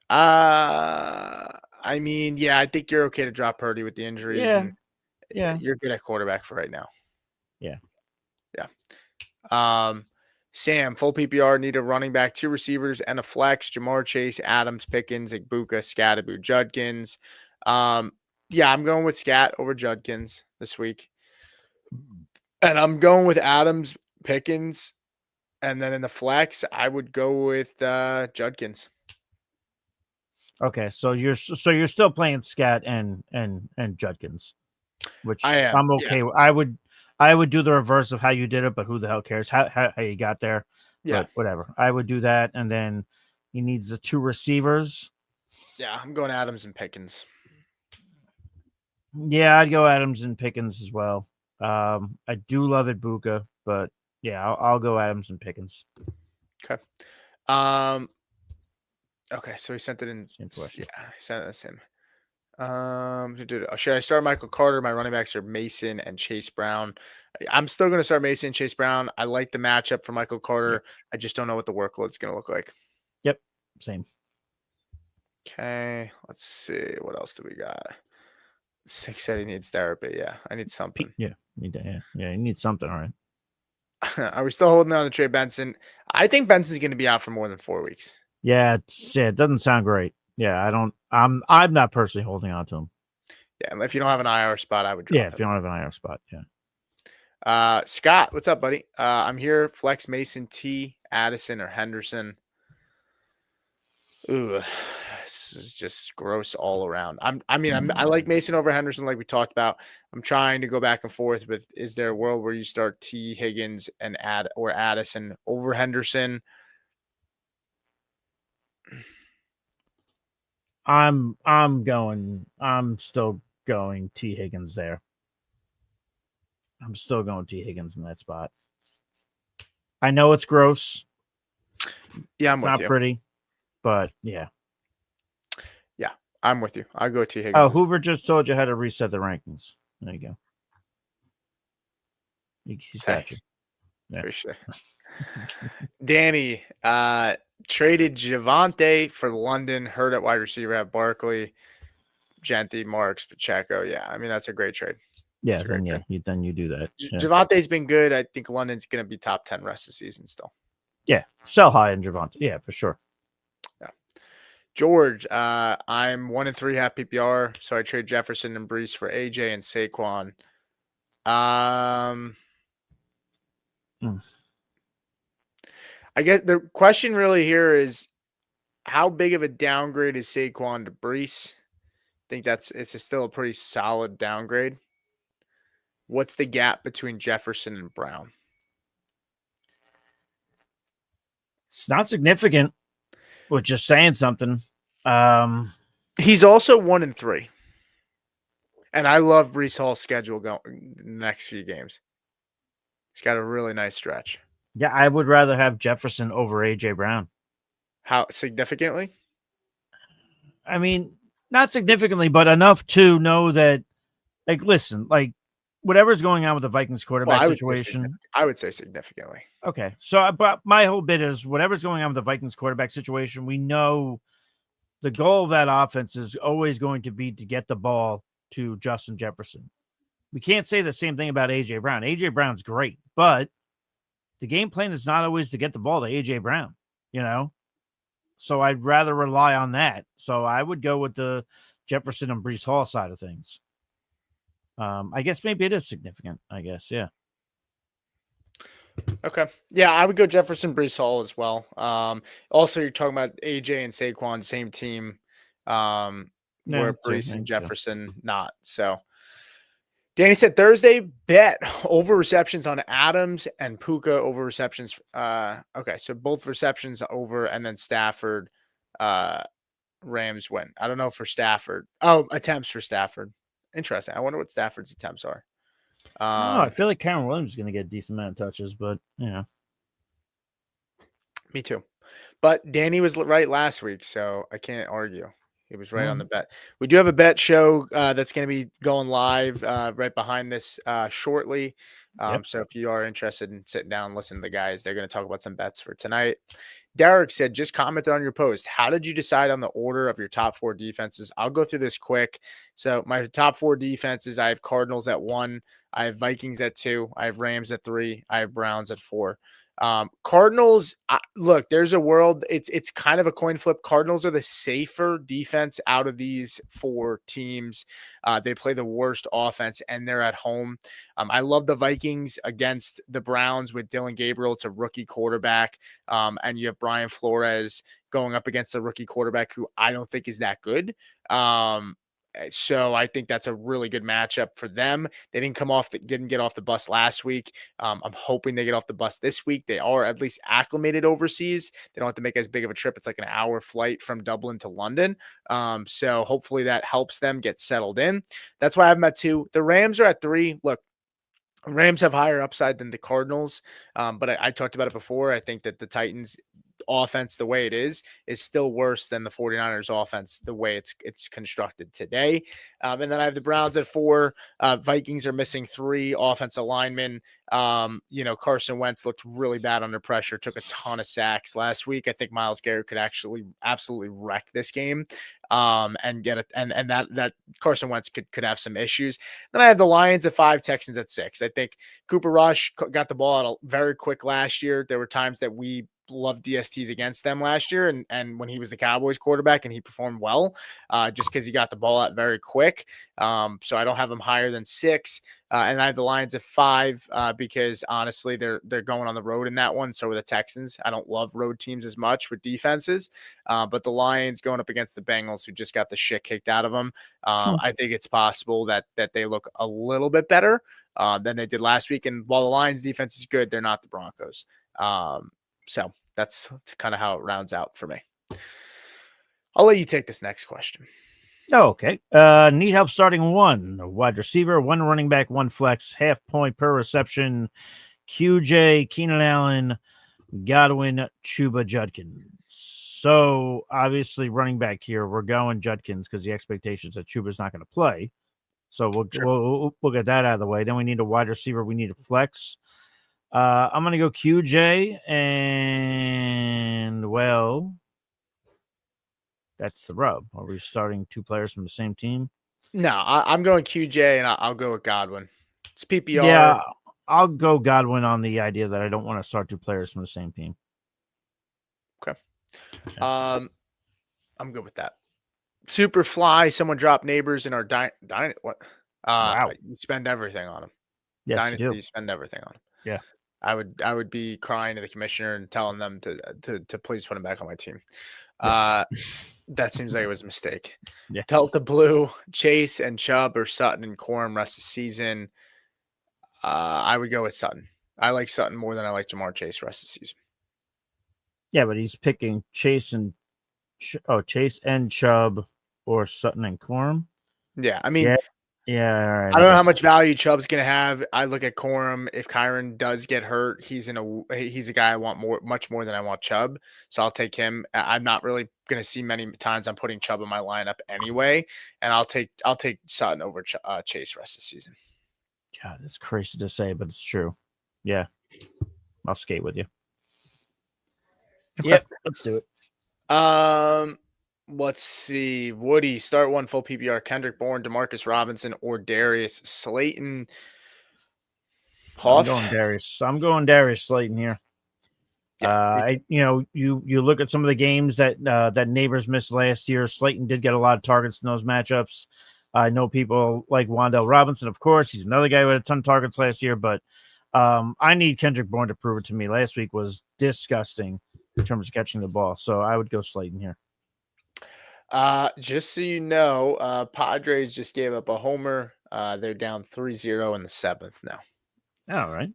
I mean, yeah, I think you're okay to drop Purdy with the injuries. Yeah. You're good at quarterback for right now. Yeah. Sam, full PPR, need a running back, 2 receivers, and a flex. Jamar Chase, Adams, Pickens, Igbuka, Scatterbu, Judkins. Yeah, I'm going with Scat over Judkins this week. And I'm going with Adams, Pickens, and then in the flex, I would go with Judkins. Okay, so you're still playing Scat and Judkins, which I am. I'm okay. Yeah. I would do the reverse of how you did it, but who the hell cares how you got there? Yeah, but whatever. I would do that, and then he needs the 2 receivers. Yeah, I'm going Adams and Pickens. Yeah, I'd go Adams and Pickens as well. I do love Igbuka, but yeah, I'll go Adams and Pickens. Okay. Okay, so he sent it in. Yeah, he sent it in. Should I start Michael Carter? My running backs are Mason and Chase Brown. I'm still going to start Mason and Chase Brown. I like the matchup for Michael Carter. Yep. I just don't know what the workload is going to look like. Yep, same. Okay, let's see. What else do we got? 6 said he needs therapy. Yeah, I need something. Yeah, you need something. All right. Are we still holding on to Trey Benson? I think Benson's going to be out for more than 4 weeks. Yeah, it doesn't sound great. Yeah, I'm not personally holding on to him. Yeah, if you don't have an IR spot, I would drop him. If you don't have an IR spot, yeah. Scott, what's up, buddy? I'm here. Flex Mason, T, Addison, or Henderson. Ooh, this is just gross all around. I like Mason over Henderson, like we talked about. I'm trying to go back and forth with, is there a world where you start T, Higgins, and Addison over Henderson? I'm still going T. Higgins there. I'm still going T. Higgins in that spot. I know it's gross. Yeah, I'm it's with not you. Pretty, but yeah. Yeah, I'm with you. I'll go T. Higgins. Oh, Hoover just told you how to reset the rankings. There you go. He's got you. Yeah. Appreciate it. Danny, traded Javonte for London. Hurt at wide receiver at Barkley. Genty, Marks, Pacheco. Yeah, I mean, that's a great trade. Yeah, then you do that. Yeah. Javante's been good. I think London's going to be top 10 rest of the season still. Yeah, sell high in Javonte. Yeah, for sure. Yeah. George, I'm 1-3 half PPR, so I trade Jefferson and Brees for AJ and Saquon. I guess the question really here is how big of a downgrade is Saquon to Brees? I think it's still a pretty solid downgrade. What's the gap between Jefferson and Brown? It's not significant, but just saying something. He's also 1-3. And I love Brees Hall's schedule going the next few games. He's got a really nice stretch. Yeah, I would rather have Jefferson over AJ Brown. How significantly? I mean, not significantly, but enough to know that, like, listen, like, whatever's going on with the Vikings quarterback situation. I would say significantly. Okay. So, but my whole bit is whatever's going on with the Vikings quarterback situation, we know the goal of that offense is always going to be to get the ball to Justin Jefferson. We can't say the same thing about AJ Brown. AJ Brown's great, but the game plan is not always to get the ball to AJ Brown, you know? So I'd rather rely on that. So I would go with the Jefferson and Brees Hall side of things. I guess maybe it is significant, I guess. Yeah. Okay. Yeah, I would go Jefferson, Brees Hall as well. Also, you're talking about AJ and Saquon, same team. Where Brees and Jefferson not. So Danny said Thursday bet over receptions on Adams and Puka over receptions. Okay, so both receptions over, and then Stafford, Rams win. I don't know for Stafford. Oh, attempts for Stafford. Interesting. I wonder what Stafford's attempts are. I feel like Cameron Williams is going to get a decent amount of touches, but yeah. Me too. But Danny was right last week, so I can't argue. He was right on the bet. We do have a bet show that's going to be going live right behind this shortly. So if you are interested in sitting down and listening to the guys, they're going to talk about some bets for tonight. Derek said, just commented on your post. How did you decide on the order of your top 4 defenses? I'll go through this quick. So my top 4 defenses, I have Cardinals at 1. I have Vikings at 2. I have Rams at 3. I have Browns at 4. Cardinals, look, there's a world. It's kind of a coin flip. Cardinals are the safer defense out of these 4 teams. They play the worst offense, and they're at home. I love the Vikings against the Browns with Dylan Gabriel. It's a rookie quarterback, and you have Brian Flores going up against a rookie quarterback who I don't think is that good. So I think that's a really good matchup for them. They didn't get off the bus last week. I'm hoping they get off the bus this week. They are at least acclimated overseas. They don't have to make as big of a trip. It's like an hour flight from Dublin to London. So hopefully that helps them get settled in. That's why I have them at 2. The Rams are at 3. Look, Rams have higher upside than the Cardinals. But I talked about it before. I think that the Titans offense, the way it is still worse than the 49ers offense, the way it's constructed today. And then I have the Browns at 4. Vikings are missing 3 offensive linemen. Carson Wentz looked really bad under pressure, took a ton of sacks last week. I think Myles Garrett could actually absolutely wreck this game. And get it, and that Carson Wentz could have some issues. Then I have the Lions at 5, Texans at 6. I think Cooper Rush got the ball out very quick last year. There were times that we loved DSTs against them last year, and when he was the Cowboys quarterback, and he performed well, just because he got the ball out very quick. So I don't have him higher than 6. And I have the Lions at 5 because honestly, they're going on the road in that one. So are the Texans. I don't love road teams as much with defenses, but the Lions going up against the Bengals, who just got the shit kicked out of them. I think it's possible that they look a little bit better than they did last week. And while the Lions defense is good, they're not the Broncos. So that's kind of how it rounds out for me. I'll let you take this next question. Okay. Need help starting one wide receiver, one running back, one flex, half point per reception. QJ, Keenan Allen, Godwin, Chuba, Judkins. So obviously, running back here, we're going Judkins because the expectation is that Chuba's not going to play. So we'll get that out of the way. Then we need a wide receiver. We need a flex. I'm going to go QJ, and well, that's the rub. Are we starting two players from the same team? No, I'm going QJ, and I'll go with Godwin. It's PPR. Yeah, I'll go Godwin on the idea that I don't want to start two players from the same team. Okay. I'm good with that. Superfly, someone dropped Neighbors in our what? Wow. You spend everything on them. Yes, Dynasty, you do. you spend everything on them. Yeah. I would be crying to the commissioner and telling them to please put him back on my team. Yeah. That seems like it was a mistake. Yes. Delta Blue, Chase and Chubb or Sutton and Corum rest of the season. I would go with Sutton. I like Sutton more than I like Jamar Chase rest of the season. Yeah, but he's picking Chase and Chubb or Sutton and Corum. Yeah, I mean, yeah. All right, I don't know how much value Chubb's gonna have. I look at Corum. If Kyron does get hurt, he's a guy I want much more than I want Chubb. So I'll take him. I'm not really gonna see many times I'm putting Chubb in my lineup anyway, and I'll take Sutton over Chase rest of the season. God, that's crazy to say, but it's true. Yeah, I'll skate with you. Yep, let's do it. Let's see. Woody, start one full PPR. Kendrick Bourne, Demarcus Robinson, or Darius Slayton. I'm going Darius Slayton here. Yeah, you look at some of the games that Neighbors missed last year. Slayton did get a lot of targets in those matchups. I know people like Wan'Dale Robinson, of course. He's another guy who had a ton of targets last year, but I need Kendrick Bourne to prove it to me. Last week was disgusting in terms of catching the ball, so I would go Slayton here. Just so you know, Padres just gave up a homer. They're down 3-0 in the 7th now. All right.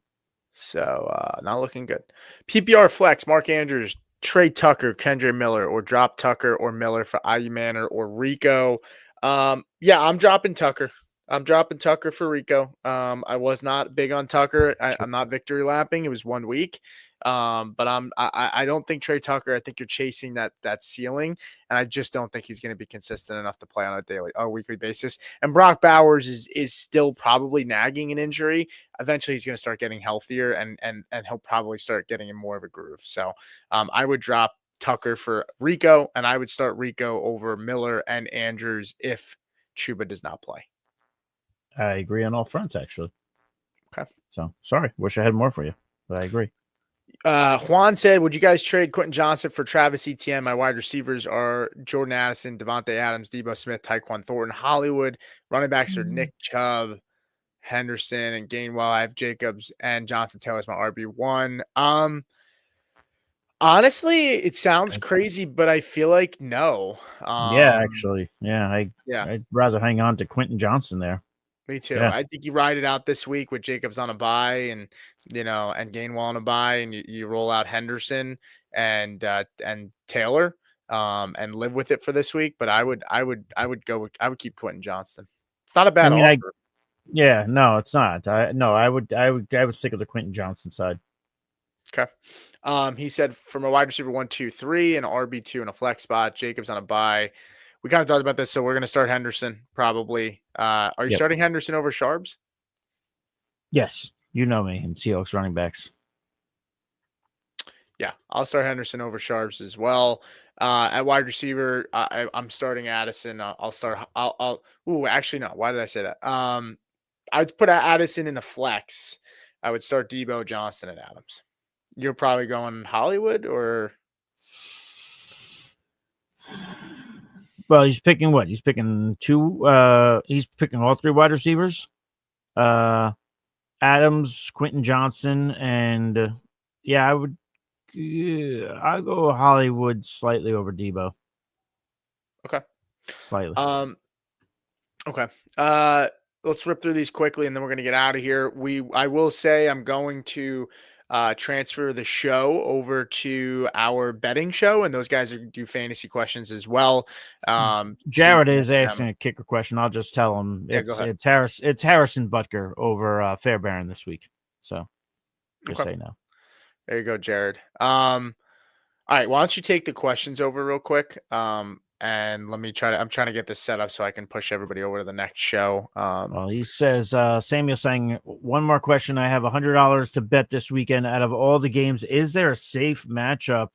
So not looking good. PPR flex, Mark Andrews, Trey Tucker, Kendre Miller, or drop Tucker or Miller for IU Manor or Rico. Yeah, I'm dropping Tucker. I'm dropping Tucker for Rico. I was not big on Tucker. I'm not victory lapping. It was 1 week. But I don't think Trey Tucker. I think you're chasing that ceiling, and I just don't think he's going to be consistent enough to play on a weekly basis. And Brock Bowers is still probably nagging an injury. Eventually, he's going to start getting healthier, and he'll probably start getting in more of a groove. So, I would drop Tucker for Rico, and I would start Rico over Miller and Andrews if Chuba does not play. I agree on all fronts, actually. Okay. So sorry, wish I had more for you, but I agree. Juan said, would you guys trade Quentin Johnson for Travis Etienne? My wide receivers are Jordan Addison, Devontae Adams, Debo Smith, Tyquan Thornton, Hollywood. Running backs are Nick Chubb, Henderson, and Gainwell. I have Jacobs and Jonathan Taylor as my RB1. Honestly, it sounds crazy, but I feel like no. Actually. I'd rather hang on to Quentin Johnson there. Me too. Yeah. I think you ride it out this week with Jacobs on a bye and Gainwell on a bye, and you roll out Henderson and Taylor and live with it for this week. But I would keep Quentin Johnston. It's not a bad offer. No, it's not. I would stick with the Quentin Johnson side. Okay. He said from a wide receiver 1, 2, 3, an RB2 and a flex spot, Jacobs on a bye. We kind of talked about this, so we're going to start Henderson probably. Are you starting Henderson over Sharps? Yes, you know me and Seahawks running backs. Yeah, I'll start Henderson over Sharps as well. At wide receiver, I'm starting Addison. Actually, no. Why did I say that? I would put Addison in the flex. I would start Debo, Johnson, and Adams. You're probably going Hollywood or. Well, he's picking what? He's picking he's picking all three wide receivers. Adams, Quentin Johnson, and I'll go Hollywood slightly over Debo. Okay. Slightly. Okay. Let's rip through these quickly and then we're going to get out of here. I will say I'm going to transfer the show over to our betting show, and those guys do fantasy questions as well. Jared is asking a kicker question. I'll just tell him it's Harrison Butker over Fairbairn this week. So just say no. There you go, Jared. All right, why don't you take the questions over real quick? And let me I'm trying to get this set up so I can push everybody over to the next show. Well, he says, Samuel saying, one more question. I have $100 to bet this weekend out of all the games. Is there a safe matchup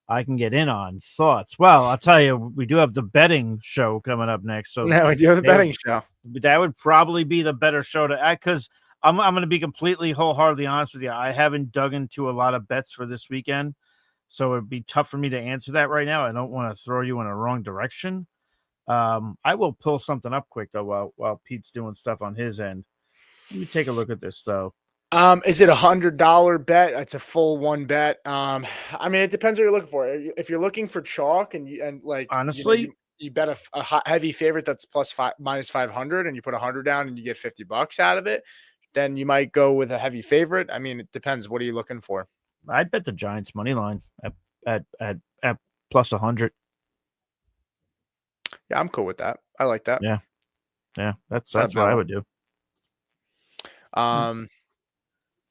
I can get in on? Thoughts? Well, I'll tell you, we do have the betting show coming up next. So yeah, we do have the betting show. That would probably be the better show to act, because I'm going to be completely wholeheartedly honest with you. I haven't dug into a lot of bets for this weekend, so it'd be tough for me to answer that right now. I don't want to throw you in a wrong direction. I will pull something up quick though while Pete's doing stuff on his end. Let me take a look at this though. Is it $100 bet? It's a full one bet. I mean, it depends what you're looking for. If you're looking for chalk and like honestly, you bet a heavy favorite that's minus 500, and you put 100 down and you get $50 out of it, then you might go with a heavy favorite. I mean, it depends. What are you looking for? I'd bet the Giants money line at plus 100. Yeah, I'm cool with that. I like that. Yeah, that's what I would do.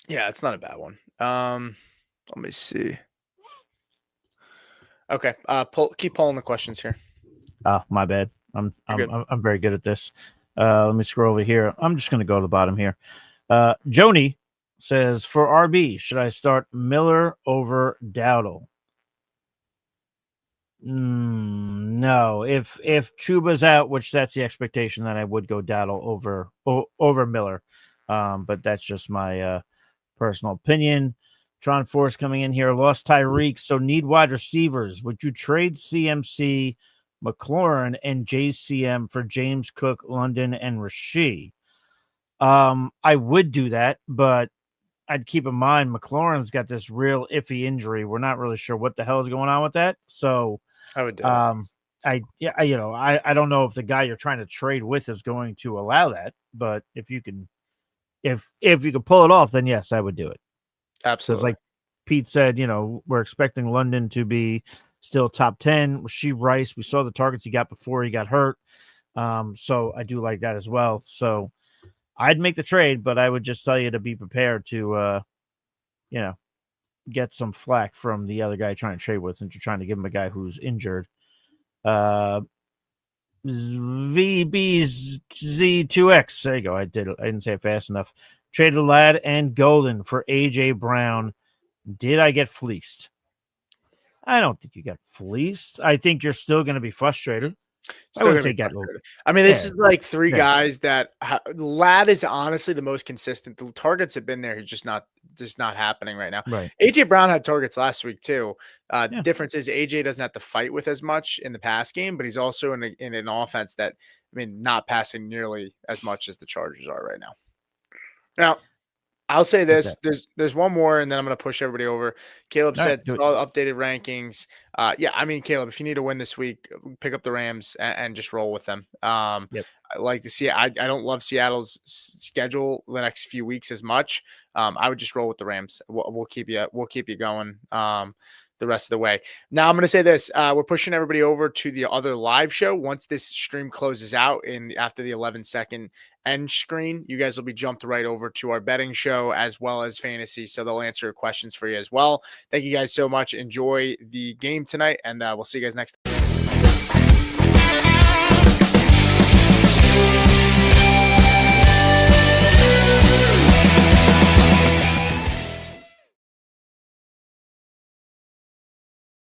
Yeah, it's not a bad one. Let me see. Okay, keep pulling the questions here. Oh, my bad. I'm very good at this. Let me scroll over here. I'm just going to go to the bottom here. Joni says, for RB, should I start Miller over Dowdle? No. If Chuba's out, which that's the expectation, that I would go Dowdle over Miller. But that's just my personal opinion. Tron Force coming in here. Lost Tyreek, so need wide receivers. Would you trade CMC, McLaurin, and JCM for James Cook, London, and Rasheed? I would do that, but I'd keep in mind McLaurin's got this real iffy injury. We're not really sure what the hell is going on with that. So I would do I don't know if the guy you're trying to trade with is going to allow that, but if you can pull it off, then yes, I would do it. Absolutely. Like Pete said, we're expecting London to be still top 10. Rasheed Rice, we saw the targets he got before he got hurt. So I do like that as well. So I'd make the trade, but I would just tell you to be prepared to, get some flack from the other guy trying to trade with, since you're trying to give him a guy who's injured. VBZ2X. There you go. I didn't say it fast enough. Traded Ladd and Golden for AJ Brown. Did I get fleeced? I don't think you got fleeced. I think you're still going to be frustrated. I wouldn't say get low. I mean, this is like three guys that Ladd is honestly the most consistent. The targets have been there. He's just not happening right now. Right. AJ Brown had targets last week too. The difference is AJ doesn't have to fight with as much in the pass game, but he's also in an offense that, I mean, not passing nearly as much as the Chargers are right now. Now, I'll say this: there's one more, and then I'm going to push everybody over. Caleb said all updated rankings. Yeah, I mean, Caleb, if you need to win this week, pick up the Rams and just roll with them. I like to see. I don't love Seattle's schedule the next few weeks as much. I would just roll with the Rams. We'll keep you going the rest of the way. Now I'm going to say this: we're pushing everybody over to the other live show. Once this stream closes out after the 11-second end screen, you guys will be jumped right over to our betting show as well as fantasy. So they'll answer questions for you as well. Thank you guys so much. Enjoy the game tonight, and we'll see you guys next time.